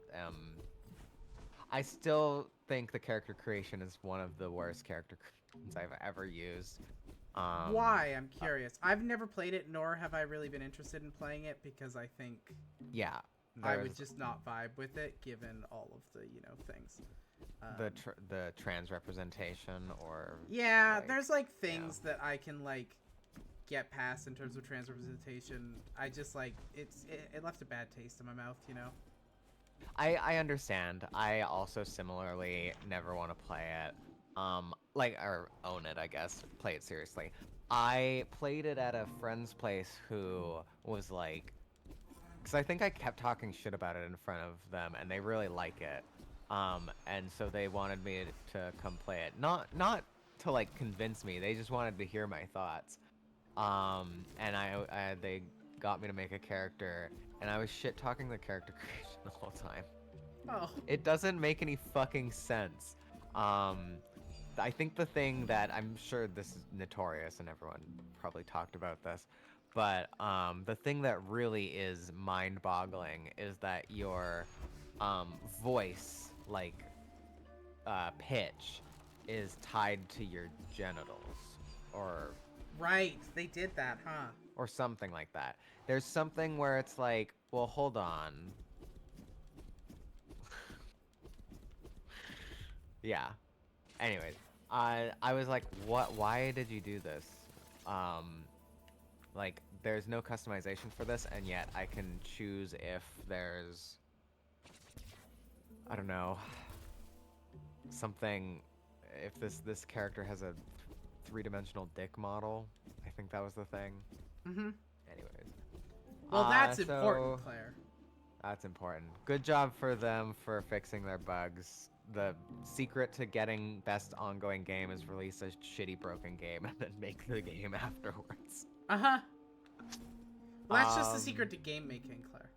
[SPEAKER 2] think the character creation is one of the worst character creations I've ever used.
[SPEAKER 1] Why? I'm curious. I've never played it, nor have I really been interested in playing it because I think
[SPEAKER 2] Yeah,
[SPEAKER 1] I would just not vibe with it, given all of the things.
[SPEAKER 2] the trans representation or
[SPEAKER 1] Yeah,
[SPEAKER 2] like,
[SPEAKER 1] there's like things that I can like get past in terms of trans representation. I just like it left a bad taste in my mouth,
[SPEAKER 2] I understand. I also similarly never want to play it. Or own it, I guess. Play it seriously. I played it at a friend's place who was like, because I think I kept talking shit about it in front of them, and they really like it. And so they wanted me to come play it. Not to like convince me. They just wanted to hear my thoughts. And they got me to make a character, and I was shit talking the character creation the whole time.
[SPEAKER 1] Oh.
[SPEAKER 2] It doesn't make any fucking sense. I think the thing that, I'm sure this is notorious and everyone probably talked about this, but the thing that really is mind-boggling is that your voice, like pitch, is tied to your genitals, or
[SPEAKER 1] Right, they did that, huh?
[SPEAKER 2] or something like that. There's something where it's like, well, hold on. Yeah. Anyways, I was like, what? Why did you do this? Like, there's no customization for this, and yet I can choose if there's, I don't know, something. If this character has a three-dimensional dick model, I think that was the thing.
[SPEAKER 1] Mm-hmm.
[SPEAKER 2] Anyways.
[SPEAKER 1] Well, that's
[SPEAKER 2] so
[SPEAKER 1] important, Claire.
[SPEAKER 2] That's important. Good job for them for fixing their bugs. The secret to getting best ongoing game is release a shitty broken game and then make the game afterwards.
[SPEAKER 1] Uh-huh. Well, that's just the secret to game making, Claire.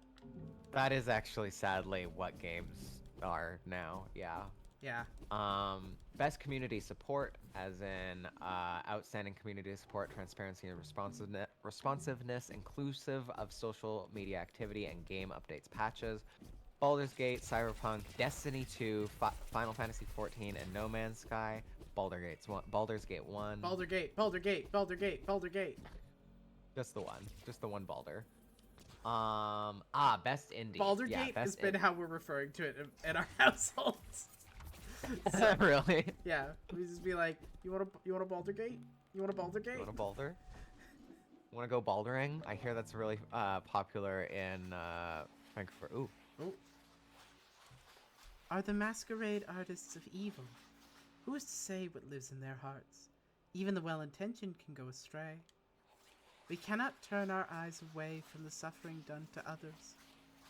[SPEAKER 2] That is actually sadly what games are now, yeah.
[SPEAKER 1] Yeah.
[SPEAKER 2] Best community support, as in outstanding community support, transparency and responsiveness, inclusive of social media activity and game updates patches. Baldur's Gate, Cyberpunk, Destiny 2, Final Fantasy 14, and No Man's Sky. Baldur's Gate 1.
[SPEAKER 1] Baldur Gate.
[SPEAKER 2] Just the one Baldur. Best indie.
[SPEAKER 1] Baldur
[SPEAKER 2] Yeah,
[SPEAKER 1] Gate
[SPEAKER 2] best
[SPEAKER 1] has been how we're referring to it in our households.
[SPEAKER 2] So, really?
[SPEAKER 1] Yeah, we just be like, you want a Baldur Gate? You want a Baldur Gate?
[SPEAKER 2] You want a Baldur? Want to go baldering? I hear that's really popular in Frankfurt. Ooh.
[SPEAKER 1] Are the masquerade artists of evil? Who is to say what lives in their hearts? Even the well-intentioned can go astray. We cannot turn our eyes away from the suffering done to others,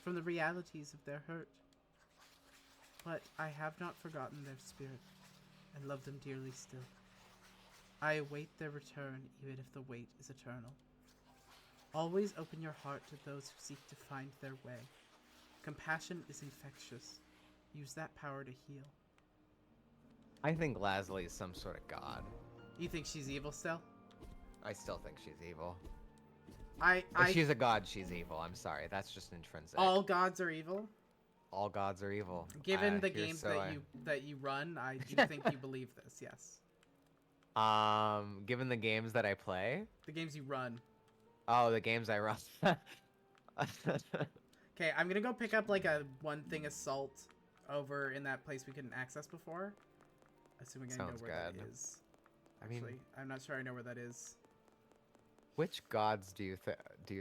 [SPEAKER 1] from the realities of their hurt. But I have not forgotten their spirit, and love them dearly still. I await their return, even if the wait is eternal. Always open your heart to those who seek to find their way. Compassion is infectious. Use that power to heal.
[SPEAKER 2] I think Lasley is some sort of god.
[SPEAKER 1] You think she's evil still?
[SPEAKER 2] I still think she's evil.
[SPEAKER 1] I
[SPEAKER 2] If she's a god, she's evil. I'm sorry. That's just intrinsic.
[SPEAKER 1] all gods are evil.
[SPEAKER 2] All gods are evil.
[SPEAKER 1] Given the
[SPEAKER 2] Here's
[SPEAKER 1] games
[SPEAKER 2] so
[SPEAKER 1] that you run, I do think you believe this. Yes.
[SPEAKER 2] Given the games that I play.
[SPEAKER 1] The games you run.
[SPEAKER 2] Oh, the games I run.
[SPEAKER 1] Okay, I'm gonna go pick up like a one thing assault over in that place we couldn't access before. Assuming I know
[SPEAKER 2] Sounds
[SPEAKER 1] where
[SPEAKER 2] good.
[SPEAKER 1] that is.
[SPEAKER 2] I mean-
[SPEAKER 1] Actually, I'm not sure I know where that is.
[SPEAKER 2] Which gods do you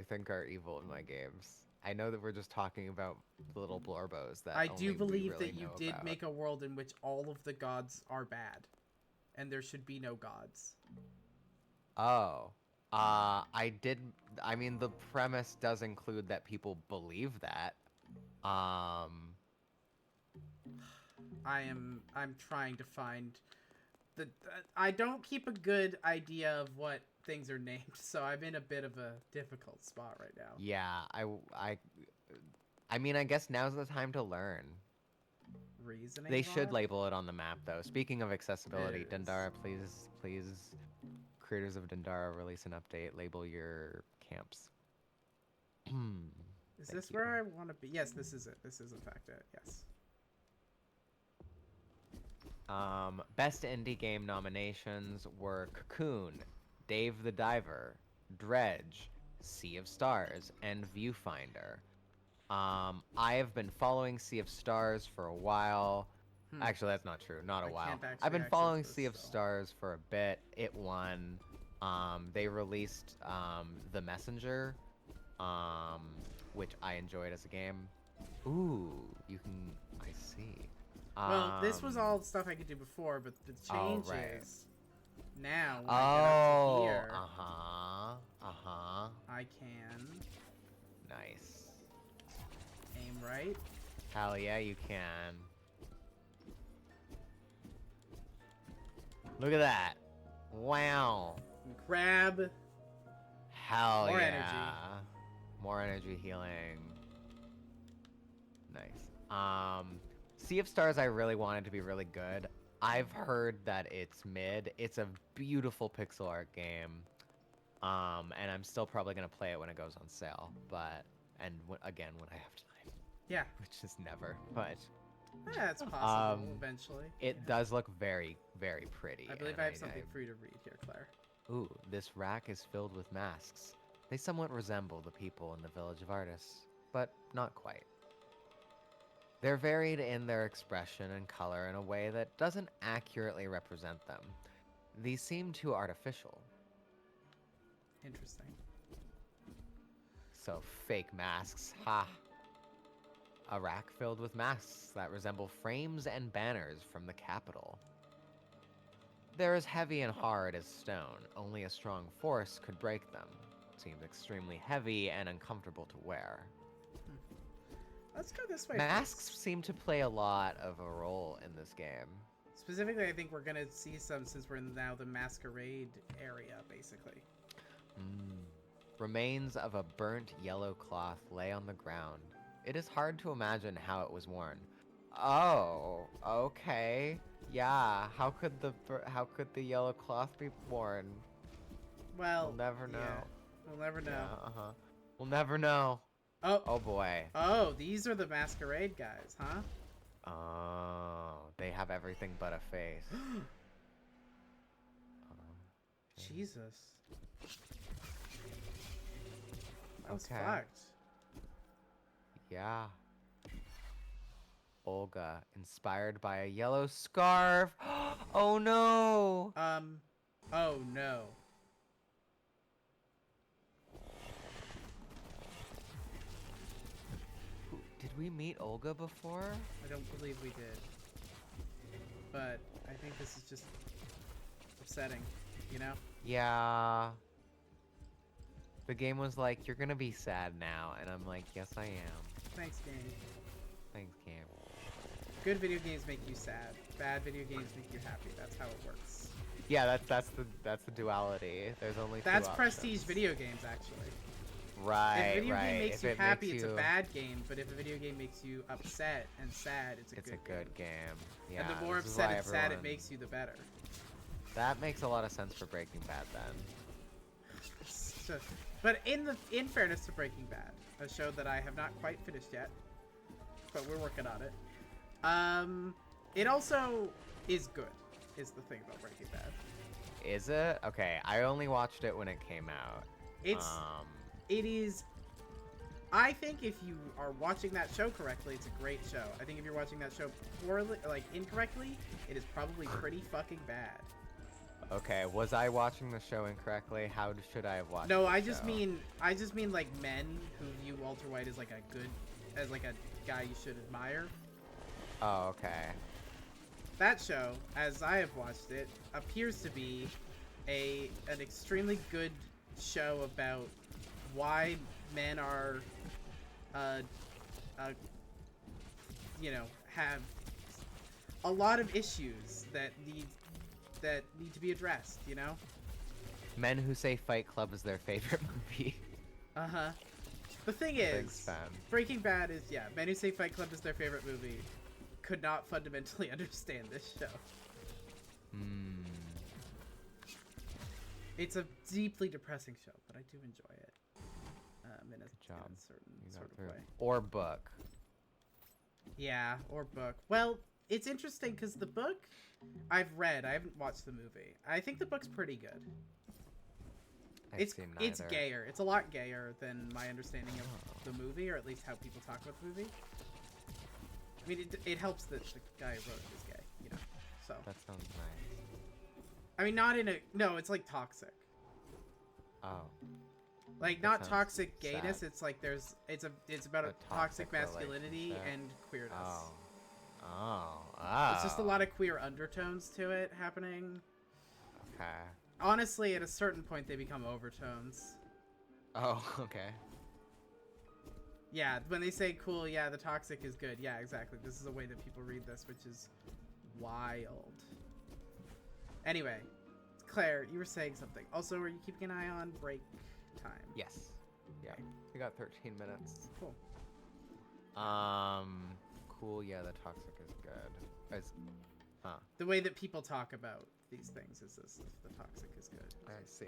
[SPEAKER 2] think are evil in my games? I know that we're just talking about the little blorbos that
[SPEAKER 1] I
[SPEAKER 2] only
[SPEAKER 1] do
[SPEAKER 2] we
[SPEAKER 1] believe
[SPEAKER 2] really
[SPEAKER 1] that you
[SPEAKER 2] know
[SPEAKER 1] did
[SPEAKER 2] about.
[SPEAKER 1] make a world in which all of the gods are bad, and there should be no gods.
[SPEAKER 2] Oh. I did. I mean, the premise does include that people believe that.
[SPEAKER 1] I'm trying to find the. I don't keep a good idea of what things are named, so I'm in a bit of a difficult spot right now.
[SPEAKER 2] Yeah, I mean, I guess now's the time to learn.
[SPEAKER 1] Reasoning.
[SPEAKER 2] They should
[SPEAKER 1] bar?
[SPEAKER 2] label it on the map, though. Speaking of accessibility,
[SPEAKER 1] It is.
[SPEAKER 2] Dandara, please, creators of Dandara, release an update. Label your camps.
[SPEAKER 1] Is
[SPEAKER 2] Thank
[SPEAKER 1] this
[SPEAKER 2] you.
[SPEAKER 1] where I want to be? Yes, this is it. This is in fact it. Yes.
[SPEAKER 2] Best indie game nominations were Cocoon, Dave the Diver, Dredge, Sea of Stars, and Viewfinder. I have been following Sea of Stars for a while. Actually, that's not true. Not a
[SPEAKER 1] I
[SPEAKER 2] while.
[SPEAKER 1] can't actually
[SPEAKER 2] I've been
[SPEAKER 1] access
[SPEAKER 2] following
[SPEAKER 1] this,
[SPEAKER 2] Sea of
[SPEAKER 1] so.
[SPEAKER 2] Stars for a bit. It won. They released The Messenger, which I enjoyed as a game. Ooh, you can. I see.
[SPEAKER 1] Well, this was all stuff I could do before, but the change
[SPEAKER 2] right.
[SPEAKER 1] is now when I get up to here,
[SPEAKER 2] uh-huh.
[SPEAKER 1] I can
[SPEAKER 2] Nice.
[SPEAKER 1] aim right.
[SPEAKER 2] Hell yeah, you can. Look at that. Wow.
[SPEAKER 1] And grab.
[SPEAKER 2] Hell
[SPEAKER 1] More
[SPEAKER 2] yeah.
[SPEAKER 1] energy.
[SPEAKER 2] More energy healing. Nice. Sea of Stars I really wanted to be really good. I've heard that it's mid. It's a beautiful pixel art game. And I'm still probably gonna play it when it goes on sale. But again when I have time.
[SPEAKER 1] Yeah.
[SPEAKER 2] Which is never. But
[SPEAKER 1] Yeah, it's possible eventually.
[SPEAKER 2] it does look very, very pretty.
[SPEAKER 1] I believe
[SPEAKER 2] and
[SPEAKER 1] I have something for you to read here, Claire.
[SPEAKER 2] Ooh, this rack is filled with masks. They somewhat resemble the people in the Village of Artists, but not quite. They're varied in their expression and color in a way that doesn't accurately represent them. These seem too artificial.
[SPEAKER 1] Interesting.
[SPEAKER 2] So, fake masks, ha! A rack filled with masks that resemble frames and banners from the Capitol. They're as heavy and hard as stone. Only a strong force could break them. Seems extremely heavy and uncomfortable to wear.
[SPEAKER 1] Let's go this way.
[SPEAKER 2] Masks
[SPEAKER 1] first.
[SPEAKER 2] seem to play a lot of a role in this game.
[SPEAKER 1] Specifically, I think we're gonna see some since we're in now the masquerade area, basically.
[SPEAKER 2] Remains of a burnt yellow cloth lay on the ground. It is hard to imagine how it was worn. Oh, okay. Yeah, how could the yellow cloth be worn?
[SPEAKER 1] Well,
[SPEAKER 2] We'll never know.
[SPEAKER 1] Yeah, we'll never know.
[SPEAKER 2] Yeah, We'll never know.
[SPEAKER 1] Oh,
[SPEAKER 2] Oh boy.
[SPEAKER 1] oh, these are the masquerade guys, huh?
[SPEAKER 2] Oh, they have everything but a face.
[SPEAKER 1] Jesus. That was
[SPEAKER 2] Okay.
[SPEAKER 1] fucked.
[SPEAKER 2] Yeah. Olga, inspired by a yellow scarf. Oh no!
[SPEAKER 1] Oh no.
[SPEAKER 2] Did we meet Olga before?
[SPEAKER 1] I don't believe we did. But I think this is just upsetting, you know?
[SPEAKER 2] Yeah. The game was like, you're gonna be sad now, and I'm like, yes I am.
[SPEAKER 1] Thanks, game.
[SPEAKER 2] Thanks, game.
[SPEAKER 1] Good video games make you sad. Bad video games make you happy. That's how it works.
[SPEAKER 2] Yeah, that's the duality. There's only
[SPEAKER 1] That's
[SPEAKER 2] two
[SPEAKER 1] prestige
[SPEAKER 2] options.
[SPEAKER 1] video games, actually.
[SPEAKER 2] Right,
[SPEAKER 1] If a video
[SPEAKER 2] right.
[SPEAKER 1] game makes
[SPEAKER 2] If
[SPEAKER 1] you
[SPEAKER 2] it
[SPEAKER 1] happy,
[SPEAKER 2] makes
[SPEAKER 1] it's a
[SPEAKER 2] you-
[SPEAKER 1] bad game. But if a video game makes you upset and sad, it's a
[SPEAKER 2] It's
[SPEAKER 1] good
[SPEAKER 2] a good game. Yeah.
[SPEAKER 1] And the more
[SPEAKER 2] this is
[SPEAKER 1] upset
[SPEAKER 2] why
[SPEAKER 1] and sad it
[SPEAKER 2] everyone-
[SPEAKER 1] makes you, the better.
[SPEAKER 2] That makes a lot of sense for Breaking Bad then.
[SPEAKER 1] So, but in fairness to Breaking Bad, a show that I have not quite finished yet, but we're working on it. It also is good. Is the thing about Breaking Bad.
[SPEAKER 2] Is it? Okay, I only watched it when it came out.
[SPEAKER 1] It is. I think if you are watching that show correctly, it's a great show. I think if you're watching that show poorly, like incorrectly, it is probably pretty fucking bad.
[SPEAKER 2] Okay, was I watching the show incorrectly? How should I have watched
[SPEAKER 1] No,
[SPEAKER 2] the
[SPEAKER 1] I just
[SPEAKER 2] show?
[SPEAKER 1] mean like men who view Walter White as like a guy you should admire.
[SPEAKER 2] Oh, okay.
[SPEAKER 1] That show, as I have watched it, appears to be an extremely good show about why men are, have a lot of issues that need to be addressed. You know.
[SPEAKER 2] Men who say Fight Club is their favorite movie.
[SPEAKER 1] Uh-huh. The thing
[SPEAKER 2] Thanks,
[SPEAKER 1] is,
[SPEAKER 2] fam.
[SPEAKER 1] Breaking Bad is, Men Who Say Fight Club is their favorite movie, could not fundamentally understand this show. It's a deeply depressing show, but I do enjoy it. In a certain sort of way.
[SPEAKER 2] Or book.
[SPEAKER 1] Yeah, or book. Well, it's interesting because the book I've read. I haven't watched the movie. I think the book's pretty good. It's gayer. It's a lot gayer than my understanding of the movie, or at least how people talk about the movie. I mean, it helps that the guy who wrote it is gay, you know. So
[SPEAKER 2] That sounds nice.
[SPEAKER 1] I mean, not in a no. It's like toxic.
[SPEAKER 2] Oh.
[SPEAKER 1] Like
[SPEAKER 2] That
[SPEAKER 1] not
[SPEAKER 2] sounds
[SPEAKER 1] toxic gayness.
[SPEAKER 2] sad.
[SPEAKER 1] It's like it's about a toxic masculinity and queerness. It's just a lot of queer undertones to it happening.
[SPEAKER 2] Okay.
[SPEAKER 1] Honestly, at a certain point, they become overtones.
[SPEAKER 2] Oh, okay.
[SPEAKER 1] Yeah, when they say cool, yeah, the toxic is good. Yeah, exactly. This is a way that people read this, which is wild. Anyway, Claire, you were saying something. Also, are you keeping an eye on break time?
[SPEAKER 2] Yes. Yeah. We got 13 minutes.
[SPEAKER 1] Cool.
[SPEAKER 2] Cool. Yeah, the toxic is good.
[SPEAKER 1] The way that people talk about these things is this: if the toxic is good.
[SPEAKER 2] I see.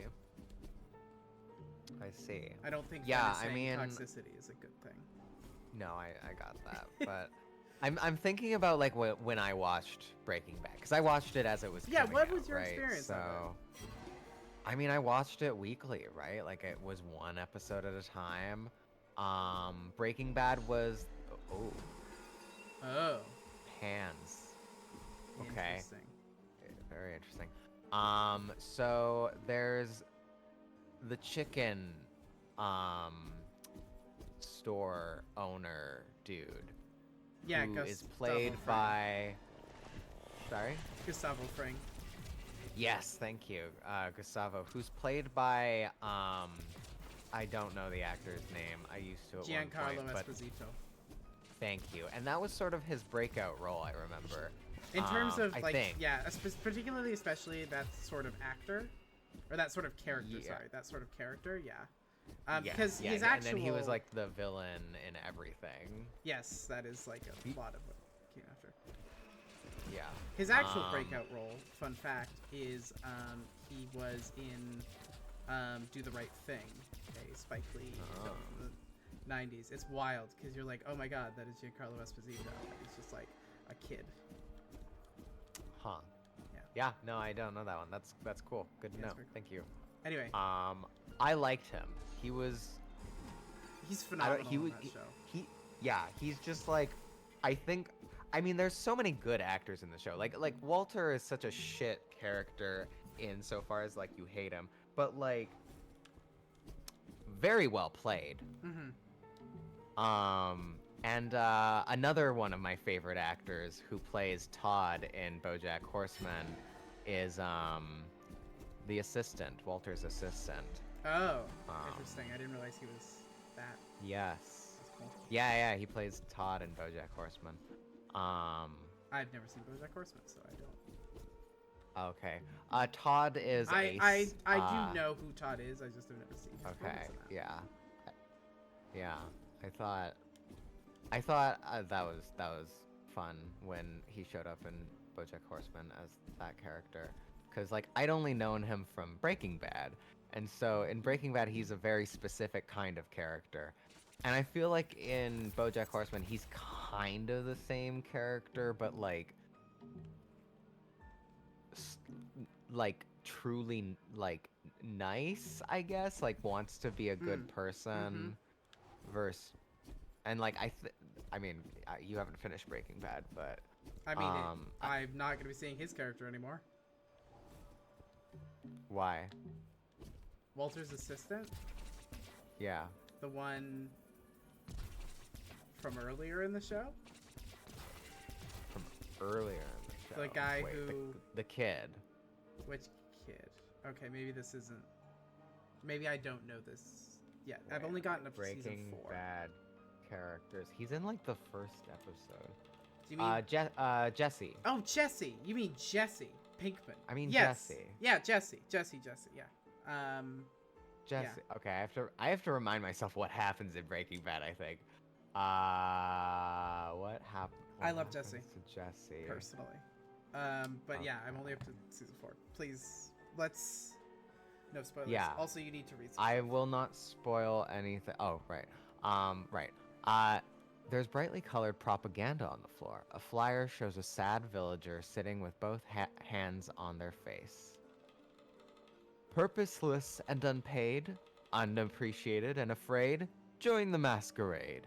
[SPEAKER 2] I see.
[SPEAKER 1] I don't think
[SPEAKER 2] saying
[SPEAKER 1] toxicity is a good thing.
[SPEAKER 2] No, I got that, but I'm thinking about like when I watched Breaking Bad, because I watched it as it was.
[SPEAKER 1] Yeah, what was
[SPEAKER 2] out,
[SPEAKER 1] your
[SPEAKER 2] right?
[SPEAKER 1] experience of
[SPEAKER 2] So, I mean, I watched it weekly, right? Like it was one episode at a time. Breaking Bad was hands. Okay.
[SPEAKER 1] Interesting.
[SPEAKER 2] Very interesting. So there's the chicken store owner dude.
[SPEAKER 1] Yeah,
[SPEAKER 2] who is
[SPEAKER 1] Gustavo
[SPEAKER 2] played
[SPEAKER 1] Fring.
[SPEAKER 2] by. Sorry?
[SPEAKER 1] Gustavo Fring.
[SPEAKER 2] Yes, thank you. Gustavo, who's played by I don't know the actor's name. I used to at one
[SPEAKER 1] Giancarlo
[SPEAKER 2] point, but
[SPEAKER 1] Esposito.
[SPEAKER 2] thank you. And that was sort of his breakout role, I remember.
[SPEAKER 1] In terms of,
[SPEAKER 2] I
[SPEAKER 1] like,
[SPEAKER 2] think.
[SPEAKER 1] yeah, especially that sort of actor, or that sort of character,
[SPEAKER 2] Yeah.
[SPEAKER 1] that sort of character, yeah.
[SPEAKER 2] Yeah,
[SPEAKER 1] Because
[SPEAKER 2] yeah,
[SPEAKER 1] his
[SPEAKER 2] and
[SPEAKER 1] actual...
[SPEAKER 2] then he was like the villain in everything.
[SPEAKER 1] Yes, that is like a lot of what came after.
[SPEAKER 2] Yeah.
[SPEAKER 1] His actual breakout role, fun fact, is he was in Do the Right Thing, a Spike Lee film in the 90s. It's wild, because you're like, oh my god, that is Giancarlo Esposito. He's just like a kid.
[SPEAKER 2] Huh.
[SPEAKER 1] Yeah.
[SPEAKER 2] Yeah, no, I don't know that one. That's cool. Good to
[SPEAKER 1] Yeah,
[SPEAKER 2] know.
[SPEAKER 1] it's very cool.
[SPEAKER 2] Thank you.
[SPEAKER 1] Anyway.
[SPEAKER 2] I liked him. He was
[SPEAKER 1] He's phenomenal
[SPEAKER 2] he
[SPEAKER 1] in
[SPEAKER 2] was
[SPEAKER 1] that show.
[SPEAKER 2] he's just like I mean there's so many good actors in the show. Like Walter is such a shit character insofar as like you hate him, but like very well played. And another one of my favorite actors who plays Todd in BoJack Horseman is the assistant, Walter's assistant.
[SPEAKER 1] Oh, interesting. I didn't realize he was that.
[SPEAKER 2] Yes.
[SPEAKER 1] That's cool.
[SPEAKER 2] Yeah, he plays Todd in BoJack Horseman.
[SPEAKER 1] I've never seen BoJack Horseman, so I don't.
[SPEAKER 2] Okay. Todd is
[SPEAKER 1] I
[SPEAKER 2] Ace.
[SPEAKER 1] do know who Todd is. I just have never seen his
[SPEAKER 2] Okay.
[SPEAKER 1] performance in that.
[SPEAKER 2] Yeah. I thought that was fun when he showed up in BoJack Horseman as that character, because like I'd only known him from Breaking Bad, And so in Breaking Bad, he's a very specific kind of character. And I feel like in BoJack Horseman, he's kind of the same character, but s- like truly like nice, I guess. Like wants to be a good person, versus and like I mean, you haven't finished Breaking Bad, but
[SPEAKER 1] I mean, I'm not going to be seeing his character anymore.
[SPEAKER 2] why?
[SPEAKER 1] Walter's assistant?
[SPEAKER 2] Yeah.
[SPEAKER 1] The one from earlier in the show?
[SPEAKER 2] From earlier in the show.
[SPEAKER 1] The guy
[SPEAKER 2] Wait,
[SPEAKER 1] who...
[SPEAKER 2] the kid.
[SPEAKER 1] Which kid? Okay, maybe this isn't... Maybe I don't know this yet.
[SPEAKER 2] Wait,
[SPEAKER 1] I've only gotten up to
[SPEAKER 2] Breaking
[SPEAKER 1] season 4.
[SPEAKER 2] Bad characters. He's in like the first episode.
[SPEAKER 1] Do you mean...
[SPEAKER 2] Jesse.
[SPEAKER 1] Oh, Jesse! You mean Jesse Pinkman.
[SPEAKER 2] I mean
[SPEAKER 1] yes.
[SPEAKER 2] Jesse.
[SPEAKER 1] Yeah, Jesse, yeah.
[SPEAKER 2] Jesse.
[SPEAKER 1] Yeah.
[SPEAKER 2] Okay, I have to remind myself what happens in Breaking Bad, I think. What happened?
[SPEAKER 1] I love Jesse.
[SPEAKER 2] To Jesse.
[SPEAKER 1] Personally. But yeah, I'm only up to season 4. Please, let's... No spoilers.
[SPEAKER 2] Yeah.
[SPEAKER 1] Also, you need to read
[SPEAKER 2] I will not spoil anything. Oh, right. Right. There's brightly colored propaganda on the floor. A flyer shows a sad villager sitting with both hands on their face. Purposeless and unpaid, unappreciated and afraid, join the masquerade.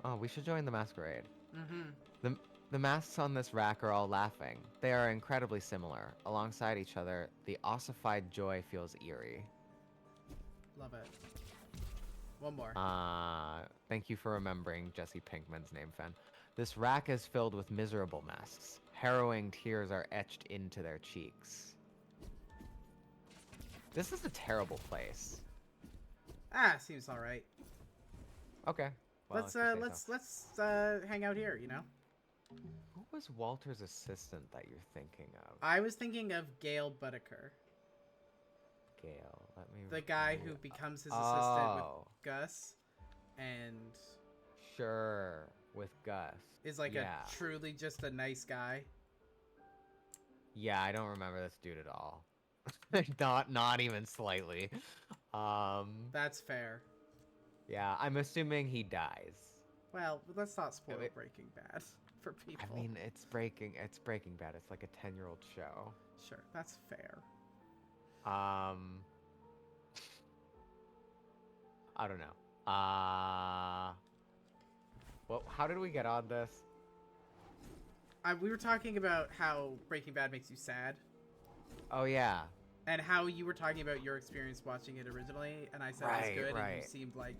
[SPEAKER 2] Oh, we should join the masquerade.
[SPEAKER 1] Mm-hmm.
[SPEAKER 2] The masks on this rack are all laughing. They are incredibly similar. Alongside each other, the ossified joy feels eerie.
[SPEAKER 1] Love it. One more.
[SPEAKER 2] Thank you for remembering Jesse Pinkman's name, Fen. This rack is filled with miserable masks. Harrowing tears are etched into their cheeks. This is a terrible place.
[SPEAKER 1] Seems all right.
[SPEAKER 2] Okay. Well,
[SPEAKER 1] Let's hang out here, you know?
[SPEAKER 2] Who was Walter's assistant that you're thinking of?
[SPEAKER 1] I was thinking of Gail Buttaker.
[SPEAKER 2] Gail, let me...
[SPEAKER 1] The guy who becomes his assistant with Gus and...
[SPEAKER 2] Sure, with Gus.
[SPEAKER 1] Is like a truly just a nice guy.
[SPEAKER 2] Yeah, I don't remember this dude at all. not even slightly.
[SPEAKER 1] That's fair.
[SPEAKER 2] Yeah, I'm assuming he dies.
[SPEAKER 1] Well, let's not spoil Breaking Bad for people.
[SPEAKER 2] I mean, it's Breaking Bad. It's like a 10-year-old show.
[SPEAKER 1] Sure, that's fair.
[SPEAKER 2] I don't know. Well, how did we get on this?
[SPEAKER 1] We were talking about how Breaking Bad makes you sad.
[SPEAKER 2] Oh, yeah.
[SPEAKER 1] And how you were talking about your experience watching it originally, and I said it was good, and you seemed like,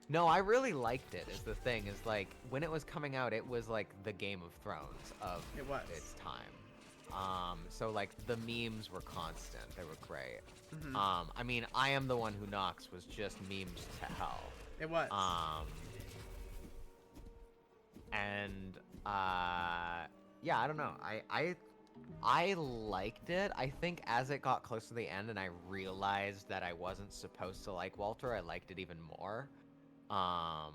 [SPEAKER 2] No, I really liked it, is the thing. Is like, when it was coming out, it was like the Game of Thrones of its time. So like, the memes were constant. They were great.
[SPEAKER 1] Mm-hmm.
[SPEAKER 2] I mean, I Am the One Who Knocks was just memed to hell.
[SPEAKER 1] It was.
[SPEAKER 2] Yeah, I don't know. I liked it. I think as it got close to the end and I realized that I wasn't supposed to like Walter, I liked it even more.
[SPEAKER 1] I'm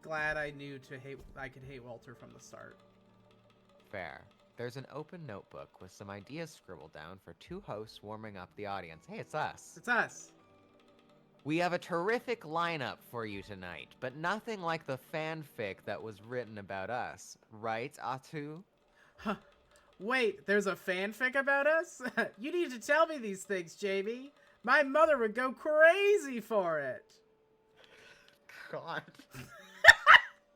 [SPEAKER 1] glad I knew I could hate Walter from the start.
[SPEAKER 2] Fair. There's an open notebook with some ideas scribbled down for 2 hosts warming up the audience. Hey, it's us.
[SPEAKER 1] It's us.
[SPEAKER 2] We have a terrific lineup for you tonight, but nothing like the fanfic that was written about us. Right, Atu?
[SPEAKER 1] Huh. Wait, there's a fanfic about us? You need to tell me these things, Jamie. My mother would go crazy for it.
[SPEAKER 2] God.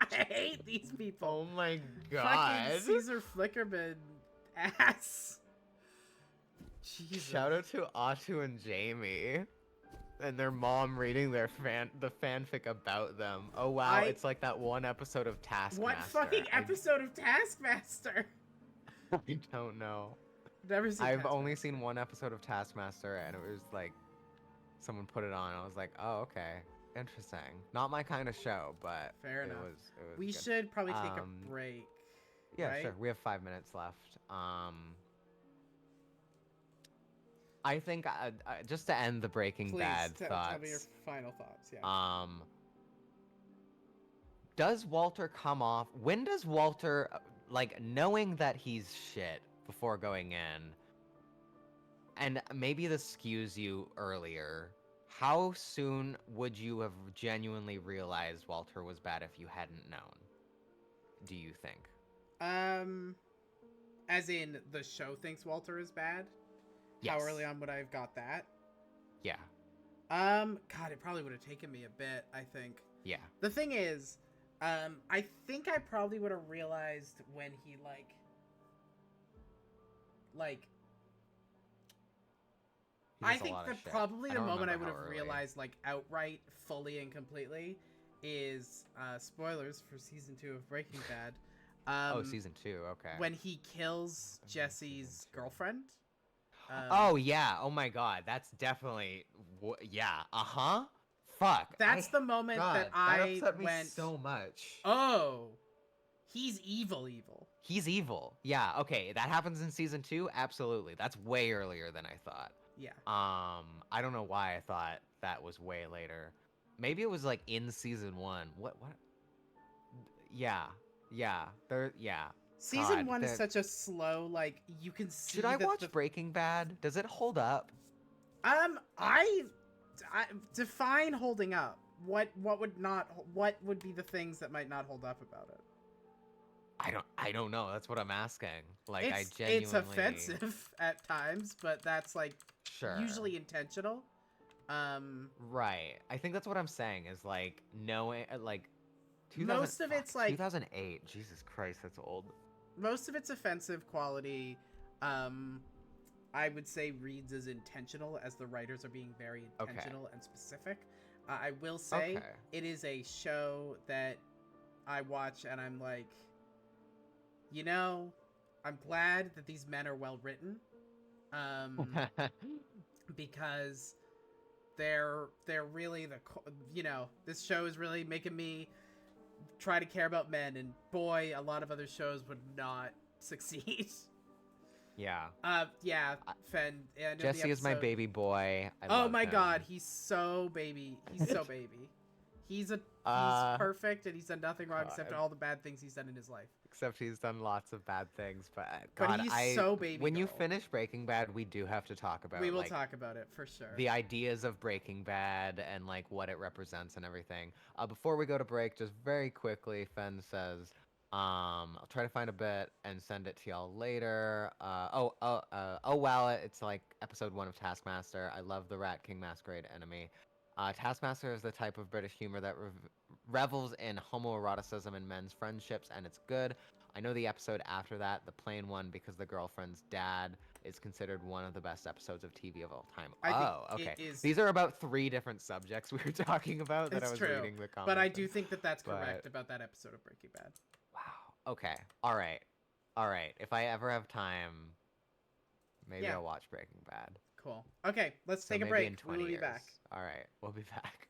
[SPEAKER 1] I hate these people.
[SPEAKER 2] Oh my god.
[SPEAKER 1] Fucking Caesar Flickerman ass. Jesus.
[SPEAKER 2] Shout out to Atu and Jamie. And their mom reading the fanfic about them. Oh wow, it's like that one episode of Taskmaster.
[SPEAKER 1] What fucking episode of Taskmaster?
[SPEAKER 2] I don't know.
[SPEAKER 1] Never seen
[SPEAKER 2] I've only seen one episode of Taskmaster, and it was like someone put it on. And I was like, oh okay, interesting. Not my kind of show, but
[SPEAKER 1] fair enough.
[SPEAKER 2] It was
[SPEAKER 1] we
[SPEAKER 2] good.
[SPEAKER 1] should probably take a break.
[SPEAKER 2] Yeah,
[SPEAKER 1] right?
[SPEAKER 2] sure. We have 5 minutes left. I think just to end the Breaking Bad thoughts.
[SPEAKER 1] Tell me your final thoughts. Yeah.
[SPEAKER 2] Does Walter come off? When does Walter, like, knowing that he's shit before going in, and maybe this skews you earlier. How soon would you have genuinely realized Walter was bad if you hadn't known? Do you think?
[SPEAKER 1] As in the show thinks Walter is bad? How
[SPEAKER 2] Yes.
[SPEAKER 1] early on would I have got that?
[SPEAKER 2] Yeah.
[SPEAKER 1] God, it probably would have taken me a bit, I think.
[SPEAKER 2] Yeah.
[SPEAKER 1] The thing is, I think I probably would have realized when he, like,
[SPEAKER 2] He
[SPEAKER 1] I
[SPEAKER 2] does a
[SPEAKER 1] think
[SPEAKER 2] lot of
[SPEAKER 1] that
[SPEAKER 2] shit.
[SPEAKER 1] probably
[SPEAKER 2] I
[SPEAKER 1] the
[SPEAKER 2] don't
[SPEAKER 1] moment I
[SPEAKER 2] remember
[SPEAKER 1] would
[SPEAKER 2] how
[SPEAKER 1] have
[SPEAKER 2] early.
[SPEAKER 1] realized, like, outright, fully and completely is, spoilers for season 2 of Breaking Bad.
[SPEAKER 2] Oh, season 2. Okay.
[SPEAKER 1] When he kills
[SPEAKER 2] Season
[SPEAKER 1] Jesse's
[SPEAKER 2] 2.
[SPEAKER 1] girlfriend.
[SPEAKER 2] Oh yeah. Oh my God. That's definitely. Yeah. Uh-huh. Fuck.
[SPEAKER 1] That's the moment that I
[SPEAKER 2] that upset me
[SPEAKER 1] went,
[SPEAKER 2] so much.
[SPEAKER 1] oh, he's evil.
[SPEAKER 2] He's evil. Yeah. Okay. That happens in season 2. Absolutely. That's way earlier than I thought.
[SPEAKER 1] Yeah.
[SPEAKER 2] I don't know why I thought that was way later. Maybe it was like in season 1. What? Yeah. Yeah. There. Yeah.
[SPEAKER 1] Season
[SPEAKER 2] God,
[SPEAKER 1] 1 is such a slow, like, you can see
[SPEAKER 2] should I
[SPEAKER 1] that
[SPEAKER 2] watch Breaking Bad? Does it hold up?
[SPEAKER 1] I define holding up. What would be the things that might not hold up about it?
[SPEAKER 2] I don't know. That's what I'm asking. Like, I
[SPEAKER 1] It's
[SPEAKER 2] genuinely.
[SPEAKER 1] offensive at times, but that's like
[SPEAKER 2] Sure.
[SPEAKER 1] usually intentional.
[SPEAKER 2] Right. I think that's what I'm saying is like knowing like 2000,
[SPEAKER 1] Most of it's like
[SPEAKER 2] 2008. Jesus Christ, that's old.
[SPEAKER 1] most of its offensive quality, I would say reads as intentional as the writers are being very intentional and specific. I will say it is a show that I watch and I'm like, you know, I'm glad that these men are well written, because they're really this show is really making me try to care about men, and boy, a lot of other shows would not succeed.
[SPEAKER 2] Yeah.
[SPEAKER 1] Yeah, Fen.
[SPEAKER 2] Jesse is my baby boy. I
[SPEAKER 1] oh
[SPEAKER 2] love
[SPEAKER 1] my
[SPEAKER 2] him.
[SPEAKER 1] God, he's so baby. He's so baby. He's perfect, and he's done nothing wrong except all the bad things he's done in his life.
[SPEAKER 2] Except he's done lots of bad things, but
[SPEAKER 1] But he's so baby
[SPEAKER 2] When you
[SPEAKER 1] girl.
[SPEAKER 2] finish Breaking Bad, we do have to talk about.
[SPEAKER 1] We will talk about it for sure.
[SPEAKER 2] The ideas of Breaking Bad and like what it represents and everything. Before we go to break, just very quickly, Fen says, I'll try to find a bit and send it to y'all later. Oh wow, it's like episode 1 of Taskmaster. I love the Rat King Masquerade enemy. Taskmaster is the type of British humor that revels in homoeroticism and men's friendships, and it's good. I know the episode after that, the plain one, because the girlfriend's dad is considered one of the best episodes of TV of all time. Okay. These are about 3 different subjects we were talking about that I was reading the comments.
[SPEAKER 1] But I do think that that's correct about that episode of Breaking Bad.
[SPEAKER 2] Wow. Okay. All right. If I ever have time, maybe I'll watch Breaking Bad.
[SPEAKER 1] Cool. Okay, let's take a
[SPEAKER 2] maybe
[SPEAKER 1] break.
[SPEAKER 2] in 20
[SPEAKER 1] We'll be
[SPEAKER 2] years.
[SPEAKER 1] back.
[SPEAKER 2] All right, we'll be back.